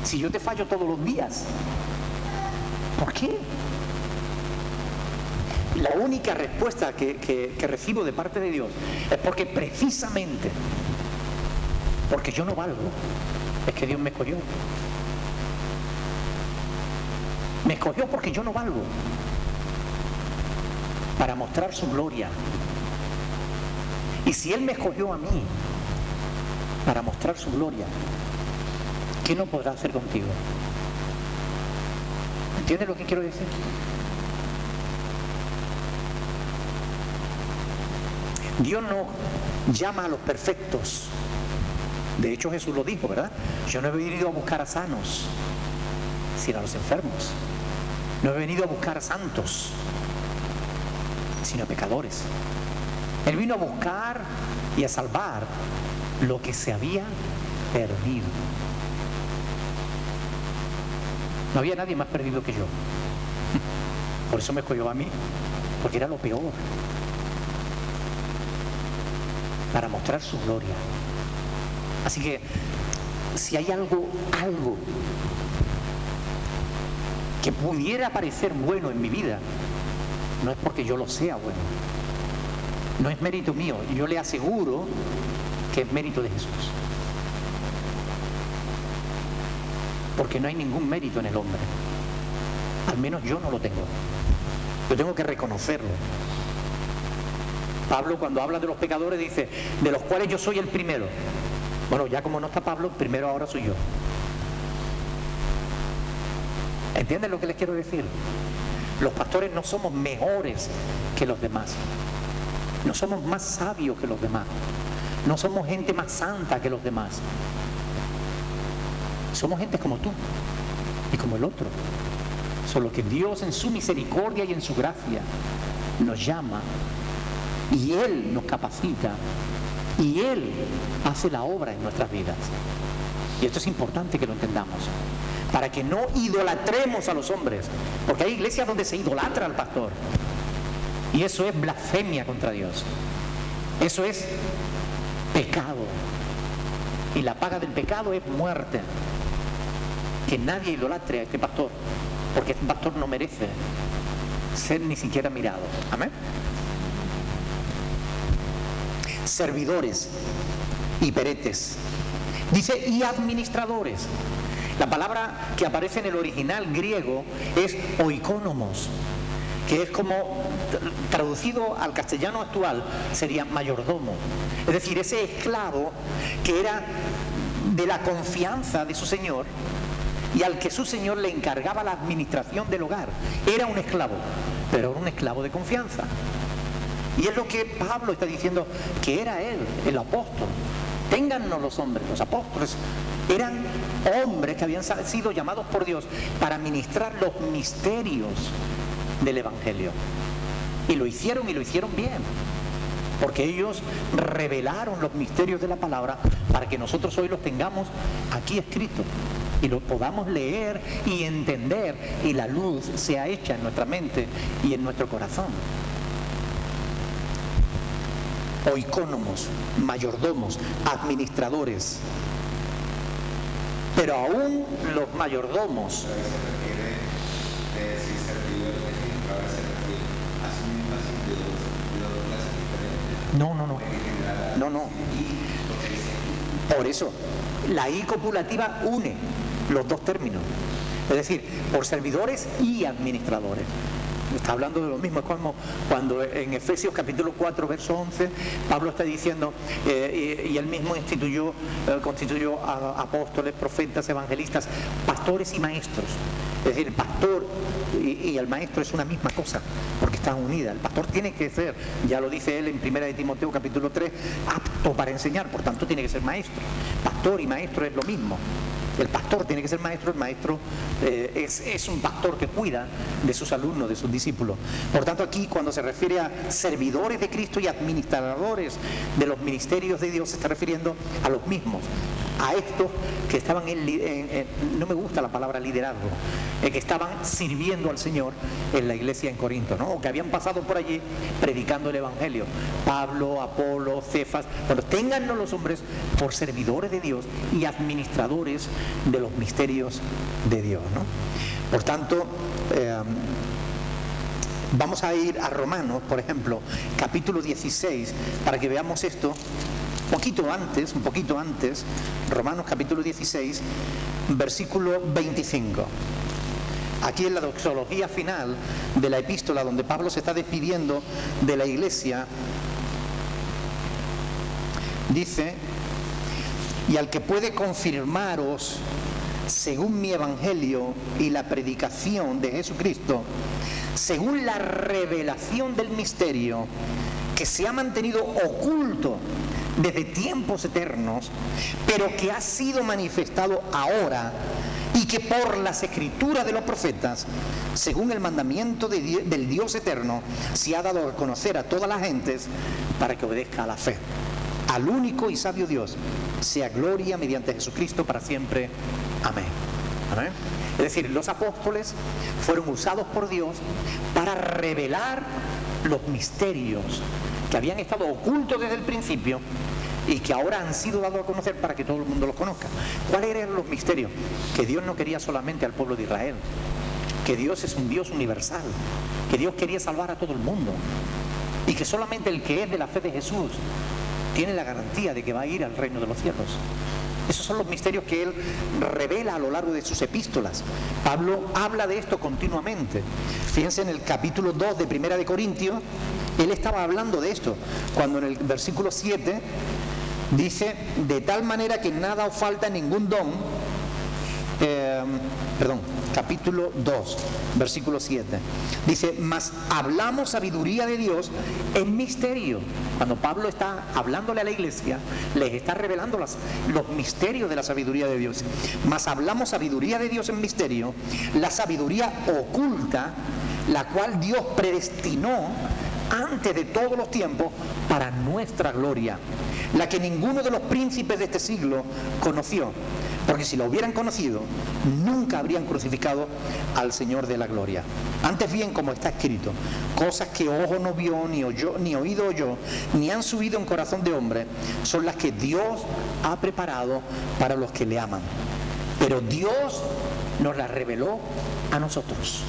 Si yo te fallo todos los días. ¿Por qué? la única respuesta que recibo de parte de Dios es porque precisamente, porque yo no valgo, es que Dios me escogió. Me escogió porque yo no valgo, para mostrar su gloria. Y si Él me escogió a mí para mostrar su gloria, ¿qué no podrá hacer contigo? ¿Entiendes lo que quiero decir? Dios no llama a los perfectos. De hecho, Jesús lo dijo, ¿verdad? Yo no he venido a buscar a sanos, sino a los enfermos. No he venido a buscar a santos, sino a pecadores. Él vino a buscar y a salvar lo que se había perdido. No había nadie más perdido que yo. Por eso me escogió a mí, porque era lo peor. Para mostrar su gloria. Así que, si hay algo que pudiera parecer bueno en mi vida, no es porque yo lo sea bueno. No es mérito mío. Yo le aseguro que es mérito de Jesús. Porque no hay ningún mérito en el hombre. Al menos yo no lo tengo. Yo tengo que reconocerlo. Pablo, cuando habla de los pecadores, dice, de los cuales yo soy el primero. Bueno, ya como no está Pablo, primero ahora soy yo. ¿Entienden lo que les quiero decir? Los pastores no somos mejores que los demás. No somos más sabios que los demás. No somos gente más santa que los demás. Somos gente como tú y como el otro. Solo que Dios, en su misericordia y en su gracia, nos llama y Él nos capacita y Él hace la obra en nuestras vidas. Y esto es importante que lo entendamos, para que no idolatremos a los hombres, porque hay iglesias donde se idolatra al pastor y eso es blasfemia contra Dios. Eso es pecado, y la paga del pecado es muerte. Que nadie idolatre a este pastor, porque este pastor no merece ser ni siquiera mirado. Amén. Servidores y peretes. Dice, y administradores. La palabra que aparece en el original griego es oikónomos, que es como, traducido al castellano actual, sería mayordomo. Es decir, ese esclavo que era de la confianza de su señor y al que su señor le encargaba la administración del hogar. Era un esclavo, pero era un esclavo de confianza. Y es lo que Pablo está diciendo que era él, el apóstol. Téngannos los hombres, los apóstoles eran hombres que habían sido llamados por Dios para ministrar los misterios del Evangelio. Y lo hicieron bien, porque ellos revelaron los misterios de la palabra para que nosotros hoy los tengamos aquí escritos y los podamos leer y entender y la luz sea hecha en nuestra mente y en nuestro corazón. Oikónomos, mayordomos, administradores. Pero aún los mayordomos. No. Por eso, la I copulativa une los dos términos. Es decir, por servidores y administradores. Está hablando de lo mismo. Es como cuando en Efesios capítulo 4, verso 11, Pablo está diciendo, y él mismo constituyó a apóstoles, profetas, evangelistas, pastores y maestros. Es decir, el pastor y el maestro es una misma cosa, porque están unidas. El pastor tiene que ser, ya lo dice él en 1 de Timoteo capítulo 3, apto para enseñar, por tanto tiene que ser maestro. Pastor y maestro es lo mismo. El pastor tiene que ser maestro, el maestro es un pastor que cuida de sus alumnos, de sus discípulos. Por tanto, aquí cuando se refiere a servidores de Cristo y administradores de los ministerios de Dios, se está refiriendo a los mismos, a estos que estaban no me gusta la palabra liderazgo, que estaban sirviendo al Señor en la iglesia en Corinto, ¿no? O que habían pasado por allí predicando el Evangelio. Pablo, Apolo, Cefas. Bueno, téngannos los hombres por servidores de Dios y administradores de los misterios de Dios, ¿no? Por tanto, Vamos a ir a Romanos, por ejemplo, capítulo 16, para que veamos esto. Un poquito antes, Romanos capítulo 16, versículo 25. Aquí en la doxología final de la epístola, donde Pablo se está despidiendo de la iglesia, dice: y al que puede confirmaros según mi evangelio y la predicación de Jesucristo, según la revelación del misterio que se ha mantenido oculto desde tiempos eternos, pero que ha sido manifestado ahora, y que por las escrituras de los profetas, según el mandamiento del Dios eterno, se ha dado a conocer a todas las gentes para que obedezca a la fe. Al único y sabio Dios sea gloria mediante Jesucristo para siempre. Amén. Amén. Es decir, los apóstoles fueron usados por Dios para revelar los misterios que habían estado ocultos desde el principio y que ahora han sido dados a conocer para que todo el mundo los conozca. ¿Cuáles eran los misterios? Que Dios no quería solamente al pueblo de Israel, que Dios es un Dios universal, que Dios quería salvar a todo el mundo, y que solamente el que es de la fe de Jesús tiene la garantía de que va a ir al reino de los cielos. Esos son los misterios que él revela a lo largo de sus epístolas. Pablo habla de esto continuamente. Fíjense en el capítulo 2 de Primera de Corintios, él estaba hablando de esto, cuando en el versículo 7 dice: de tal manera que nada os falta ningún don. Capítulo 2, versículo 7. Dice: mas hablamos sabiduría de Dios en misterio. Cuando Pablo está hablándole a la iglesia, les está revelando los misterios de la sabiduría de Dios. Mas hablamos sabiduría de Dios en misterio, la sabiduría oculta, la cual Dios predestinó antes de todos los tiempos para nuestra gloria, la que ninguno de los príncipes de este siglo conoció, porque si lo hubieran conocido, nunca habrían crucificado al Señor de la gloria. Antes bien, como está escrito, cosas que ojo no vio, ni oído oyó, ni han subido en corazón de hombre, son las que Dios ha preparado para los que le aman. Pero Dios nos las reveló a nosotros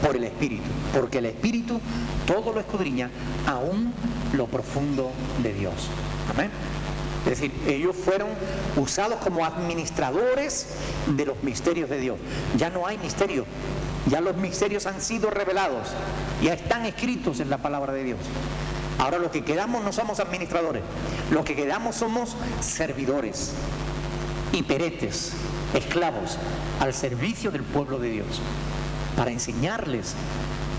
por el Espíritu, porque el Espíritu todo lo escudriña, aún lo profundo de Dios. Amén. Es decir, ellos fueron usados como administradores de los misterios de Dios. Ya no hay misterio, ya los misterios han sido revelados, ya están escritos en la palabra de Dios. Ahora los que quedamos no somos administradores, los que quedamos somos servidores y peretes, esclavos al servicio del pueblo de Dios, para enseñarles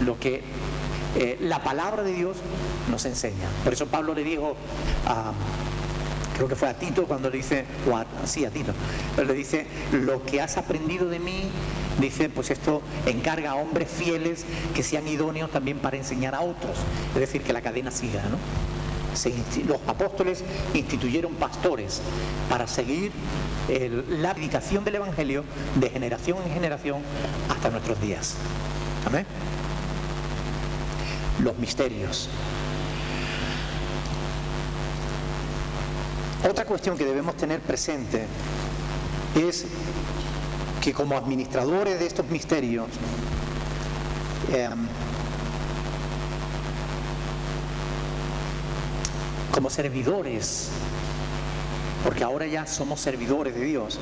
lo que la palabra de Dios nos enseña. Por eso Pablo le dijo creo que fue a Tito cuando le dice, a Tito, pero le dice: lo que has aprendido de mí, dice, pues esto encarga a hombres fieles que sean idóneos también para enseñar a otros. Es decir, que la cadena siga, ¿no? Los apóstoles instituyeron pastores para seguir la predicación del Evangelio de generación en generación hasta nuestros días. Amén. Los misterios. Otra cuestión que debemos tener presente es que como administradores de estos misterios, como servidores, porque ahora ya somos servidores de Dios,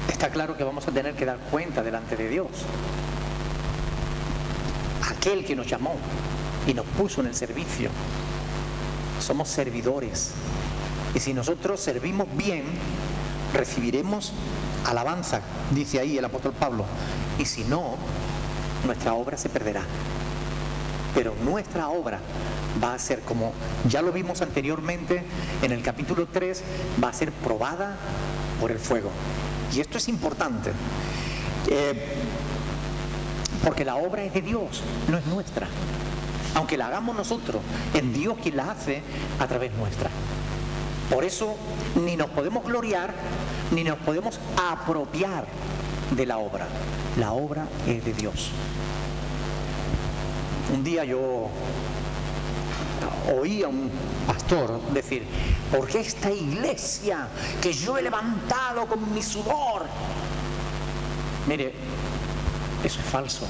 está claro que vamos a tener que dar cuenta delante de Dios. Aquel que nos llamó y nos puso en el servicio, somos servidores, y si nosotros servimos bien, recibiremos alabanza, dice ahí el apóstol Pablo, y si no, nuestra obra se perderá. Pero nuestra obra va a ser, como ya lo vimos anteriormente en el capítulo 3, va a ser probada por el fuego. Y esto es importante, porque la obra es de Dios, no es nuestra. Aunque la hagamos nosotros, es Dios quien la hace a través nuestra. Por eso ni nos podemos gloriar, ni nos podemos apropiar de la obra. La obra es de Dios. Un día yo oí a un pastor decir: porque esta iglesia que yo he levantado con mi sudor. Mire, Eso es falso.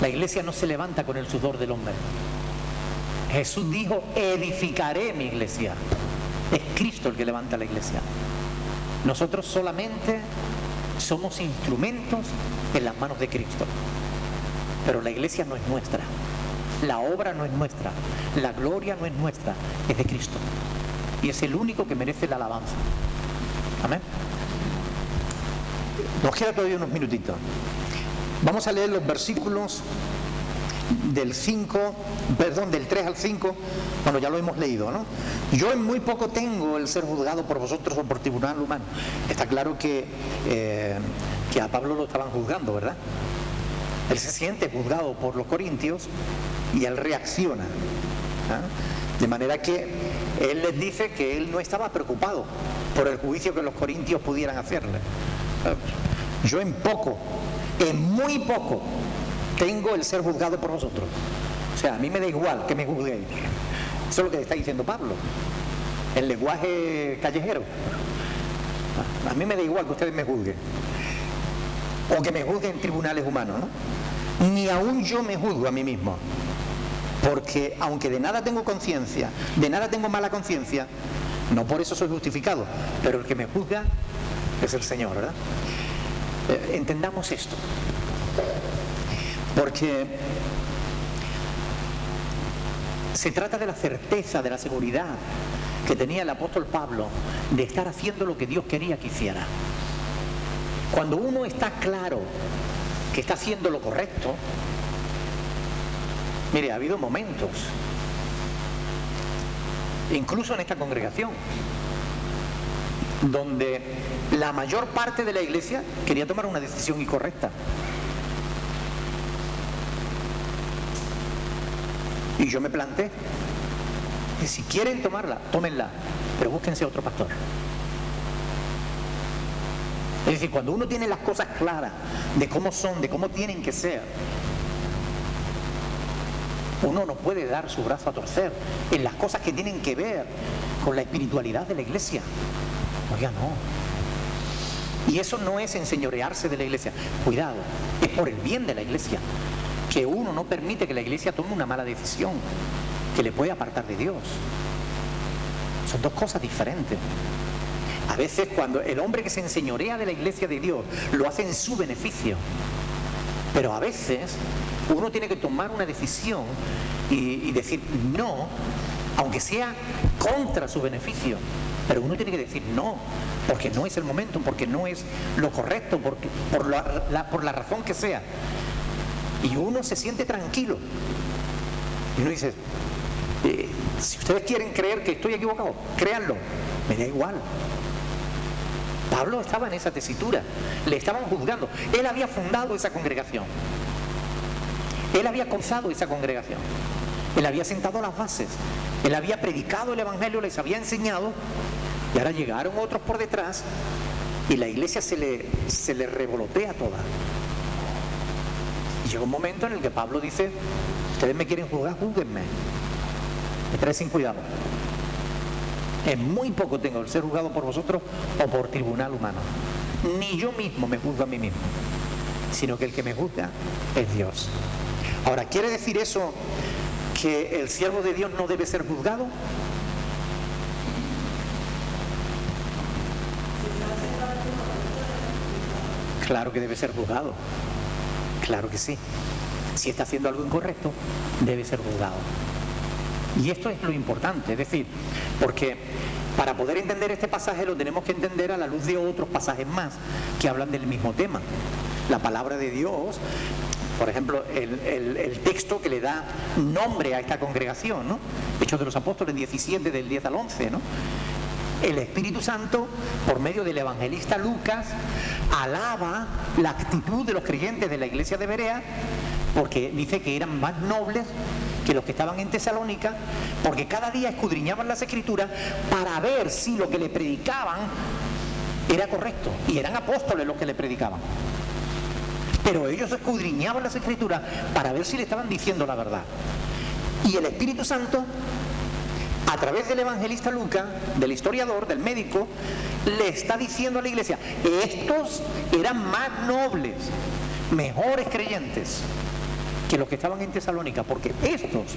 La iglesia no se levanta con el sudor del hombre. Jesús dijo, edificaré mi iglesia. Es Cristo el que levanta la iglesia. Nosotros solamente somos instrumentos en las manos de Cristo. Pero la iglesia no es nuestra. La obra no es nuestra. La gloria no es nuestra. Es de Cristo. Y es el único que merece la alabanza. Amén. Nos queda todavía unos minutitos. Vamos a leer los versículos del 3 al 5, bueno, ya lo hemos leído, ¿no? Yo en muy poco tengo el ser juzgado por vosotros o por tribunal humano. Está claro que a Pablo lo estaban juzgando, ¿verdad? Él se siente juzgado por los corintios y él reacciona, ¿eh? De manera que él les dice que él no estaba preocupado por el juicio que los corintios pudieran hacerle. Yo en muy poco tengo el ser juzgado por vosotros. O sea, a mí me da igual que me juzguéis. Eso es lo que está diciendo Pablo. El lenguaje callejero. A mí me da igual que ustedes me juzguen. O que me juzguen en tribunales humanos, ¿no? Ni aún yo me juzgo a mí mismo. Porque aunque de nada tengo conciencia, de nada tengo mala conciencia, no por eso soy justificado. Pero el que me juzga es el Señor, ¿verdad? Entendamos esto. Porque se trata de la certeza, de la seguridad que tenía el apóstol Pablo de estar haciendo lo que Dios quería que hiciera. Cuando uno está claro que está haciendo lo correcto, mire, ha habido momentos, incluso en esta congregación, donde la mayor parte de la iglesia quería tomar una decisión incorrecta. Y yo me planteé que si quieren tomarla, tómenla, pero búsquense otro pastor. Es decir, cuando uno tiene las cosas claras de cómo son, de cómo tienen que ser, uno no puede dar su brazo a torcer en las cosas que tienen que ver con la espiritualidad de la iglesia. Oiga, no. Y eso no es enseñorearse de la iglesia. Cuidado, es por el bien de la iglesia. Que uno no permite que la iglesia tome una mala decisión que le puede apartar de Dios. Son dos cosas diferentes. A veces cuando el hombre que se enseñorea de la iglesia de Dios lo hace en su beneficio, pero a veces uno tiene que tomar una decisión y decir no, aunque sea contra su beneficio, pero uno tiene que decir no, porque no es el momento, porque no es lo correcto, por la razón que sea. Y uno se siente tranquilo. Y uno dice, si ustedes quieren creer que estoy equivocado, créanlo, me da igual. Pablo estaba en esa tesitura, le estaban juzgando. Él había fundado esa congregación. Él había comenzado esa congregación. Él había sentado las bases. Él había predicado el evangelio, les había enseñado. Y ahora llegaron otros por detrás y la iglesia se le revolotea toda. Y llega un momento en el que Pablo dice, ustedes me quieren juzgar, júzguenme. Me trae sin cuidado. En muy poco tengo el ser juzgado por vosotros o por tribunal humano. Ni yo mismo me juzgo a mí mismo, sino que el que me juzga es Dios. Ahora, ¿quiere decir eso que el siervo de Dios no debe ser juzgado? Claro que debe ser juzgado. Claro que sí. Si está haciendo algo incorrecto, debe ser juzgado. Y esto es lo importante, es decir, porque para poder entender este pasaje lo tenemos que entender a la luz de otros pasajes más que hablan del mismo tema. La palabra de Dios, por ejemplo, el texto que le da nombre a esta congregación, ¿no? Hechos de los Apóstoles 17, del 10 al 11, ¿no? El Espíritu Santo, por medio del evangelista Lucas, alaba la actitud de los creyentes de la iglesia de Berea, porque dice que eran más nobles que los que estaban en Tesalónica, porque cada día escudriñaban las Escrituras para ver si lo que le predicaban era correcto, y eran apóstoles los que le predicaban. Pero ellos escudriñaban las Escrituras para ver si le estaban diciendo la verdad. Y el Espíritu Santo, a través del evangelista Lucas, del historiador, del médico, le está diciendo a la iglesia, estos eran más nobles mejores creyentes que los que estaban en Tesalónica, porque estos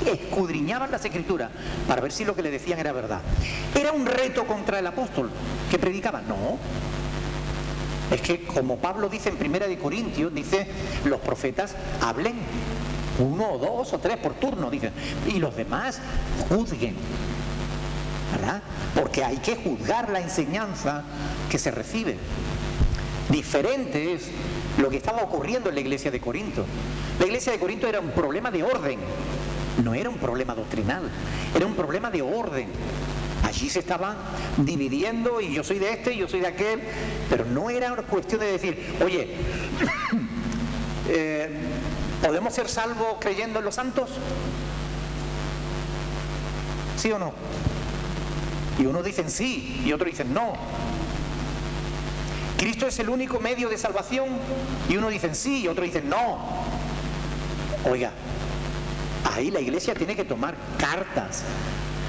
escudriñaban las Escrituras para ver si lo que le decían era verdad. ¿Era un reto contra el apóstol que predicaba? No. Es que como Pablo dice en 1 de Corintios, dice, los profetas hablen 1 o 2 o 3 por turno, dice, y los demás juzguen, ¿verdad? Porque hay que juzgar la enseñanza que se recibe. Diferente es lo que estaba ocurriendo en la iglesia de Corinto. La iglesia de Corinto era un problema de orden, no era un problema doctrinal, era un problema de orden. Allí se estaban dividiendo y yo soy de este y yo soy de aquel, pero no era cuestión de decir, oye, ¿podemos ser salvos creyendo en los santos? ¿Sí o no? Y unos dicen sí y otros dicen no. ¿Cristo es el único medio de salvación? Y unos dicen sí y otros dicen no. Oiga, ahí la iglesia tiene que tomar cartas.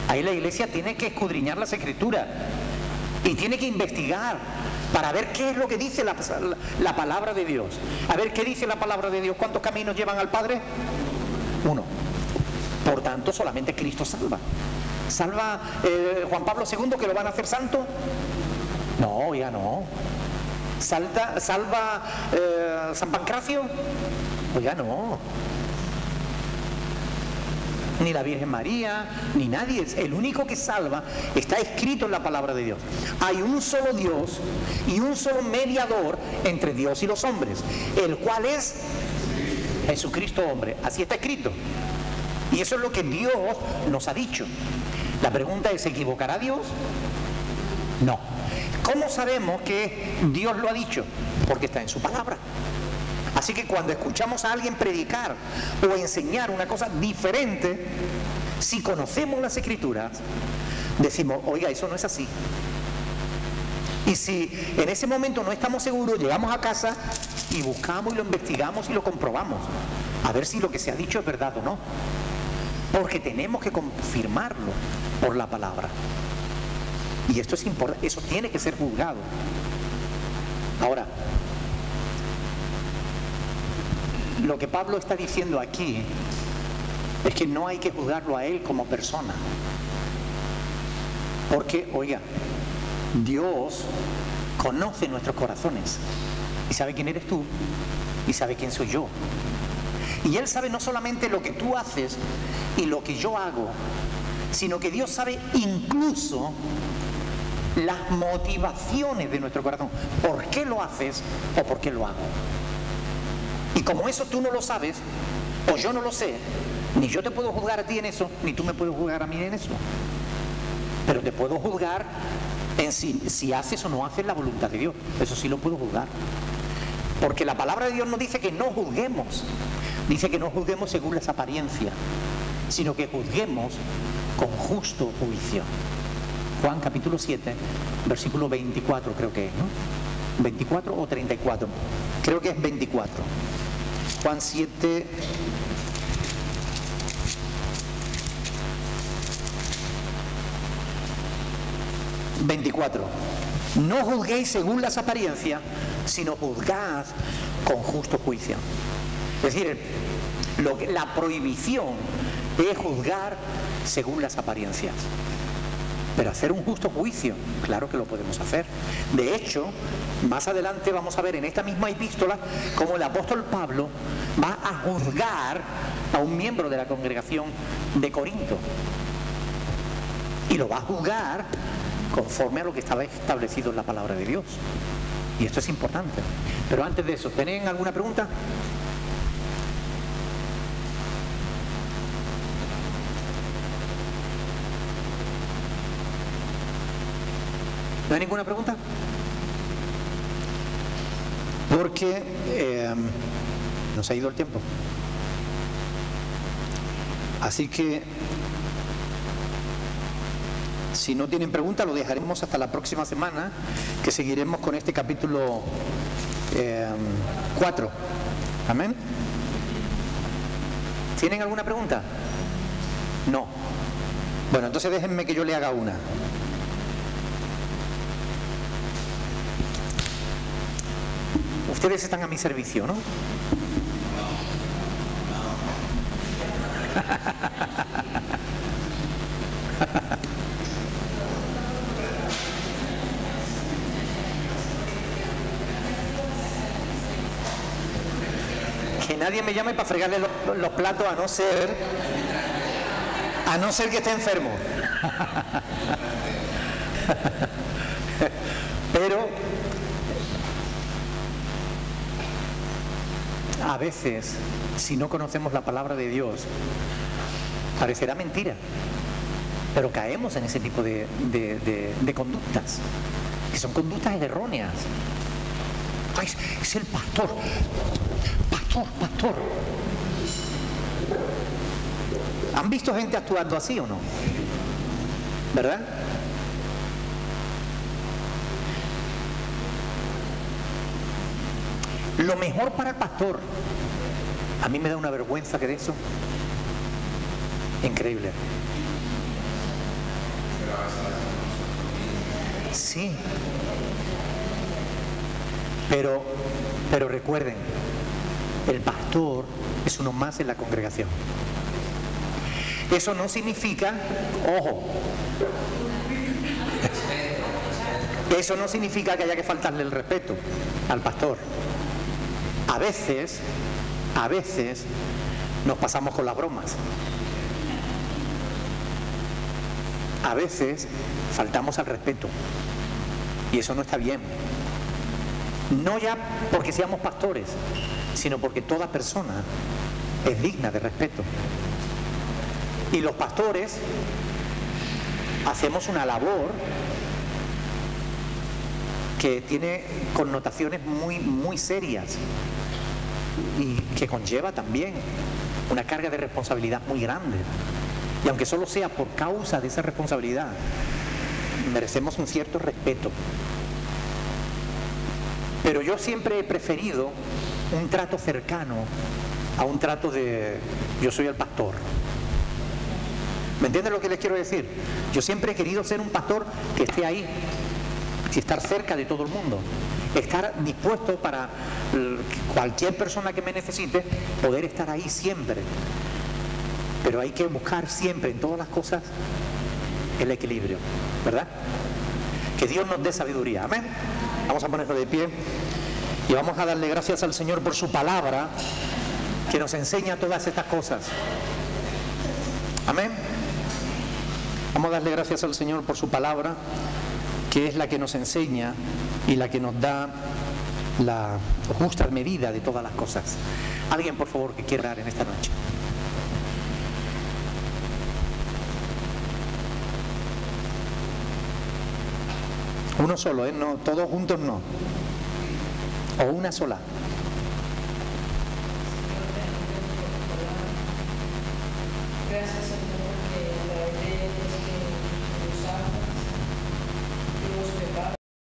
Ahí la iglesia tiene que escudriñar las Escrituras y tiene que investigar para ver qué es lo que dice la palabra de Dios. A ver qué dice la palabra de Dios. ¿Cuántos caminos llevan al Padre? Uno. Por tanto, solamente Cristo salva. ¿Salva Juan Pablo II que lo van a hacer santo? No, ya no. ¿Salva San Pancracio? Oiga, no. Ni la Virgen María, ni nadie. El único que salva está escrito en la palabra de Dios. Hay un solo Dios y un solo mediador entre Dios y los hombres, el cual es Jesucristo hombre. Así está escrito. Y eso es lo que Dios nos ha dicho. La pregunta es, ¿se equivocará Dios? No. ¿Cómo sabemos que Dios lo ha dicho? Porque está en su palabra. Así que cuando escuchamos a alguien predicar o enseñar una cosa diferente, si conocemos las Escrituras, decimos, oiga, eso no es así. Y si en ese momento no estamos seguros, llegamos a casa y buscamos y lo investigamos y lo comprobamos, a ver si lo que se ha dicho es verdad o no. Porque tenemos que confirmarlo por la palabra. Y esto es importante, eso tiene que ser juzgado. Ahora, lo que Pablo está diciendo aquí es que no hay que juzgarlo a él como persona. Porque, oiga, Dios conoce nuestros corazones y sabe quién eres tú y sabe quién soy yo. Y Él sabe no solamente lo que tú haces y lo que yo hago, sino que Dios sabe incluso las motivaciones de nuestro corazón. ¿Por qué lo haces o por qué lo hago? Y como eso tú no lo sabes, o yo no lo sé, ni yo te puedo juzgar a ti en eso, ni tú me puedes juzgar a mí en eso. Pero te puedo juzgar en si haces o no haces la voluntad de Dios. Eso sí lo puedo juzgar. Porque la palabra de Dios no dice que no juzguemos. Dice que no juzguemos según las apariencias, sino que juzguemos con justo juicio. Juan capítulo 7, versículo 24 creo que es, ¿no? 24 o 34. Creo que es 24. Juan 7... ...24... No juzguéis según las apariencias, sino juzgad con justo juicio. Es decir, la prohibición es juzgar según las apariencias. Pero hacer un justo juicio, claro que lo podemos hacer. De hecho, más adelante vamos a ver en esta misma epístola cómo el apóstol Pablo va a juzgar a un miembro de la congregación de Corinto. Y lo va a juzgar conforme a lo que estaba establecido en la palabra de Dios. Y esto es importante. Pero antes de eso, ¿tienen alguna pregunta? ¿No hay ninguna pregunta? Porque nos ha ido el tiempo. Así que si no tienen pregunta, lo dejaremos hasta la próxima semana, que seguiremos con este capítulo 4. Amén. ¿Tienen alguna pregunta? No. Bueno, entonces déjenme que yo le haga una. Ustedes están a mi servicio, ¿no? Que nadie me llame para fregarle los platos, a no ser que esté enfermo. Pero a veces, si no conocemos la palabra de Dios, parecerá mentira, pero caemos en ese tipo de conductas, que son conductas erróneas. Ay, es el pastor. Pastor. ¿Han visto gente actuando así o no? ¿Verdad? Lo mejor para el pastor, a mí me da una vergüenza que de eso. Increíble. Sí. Pero recuerden, el pastor es uno más en la congregación. Eso no significa, ojo, eso no significa que haya que faltarle el respeto al pastor. A veces nos pasamos con las bromas. A veces faltamos al respeto. Y eso no está bien. No ya porque seamos pastores, sino porque toda persona es digna de respeto. Y los pastores hacemos una labor que tiene connotaciones muy serias y que conlleva también una carga de responsabilidad muy grande. Y aunque solo sea por causa de esa responsabilidad, merecemos un cierto respeto. Pero yo siempre he preferido un trato cercano a un trato de yo soy el pastor. ¿Me entienden lo que les quiero decir? Yo siempre he querido ser un pastor que esté ahí, y estar cerca de todo el mundo, estar dispuesto para cualquier persona que me necesite, poder estar ahí siempre. Pero hay que buscar siempre en todas las cosas el equilibrio, ¿verdad? Que Dios nos dé sabiduría, amén. Vamos a ponernos de pie y vamos a darle gracias al Señor por su palabra que nos enseña todas estas cosas, amén. Vamos a darle gracias al Señor por su palabra, que es la que nos enseña y la que nos da la justa medida de todas las cosas. Alguien, por favor, que quiera orar en esta noche. Uno solo, no, todos juntos no. O una sola. Gracias,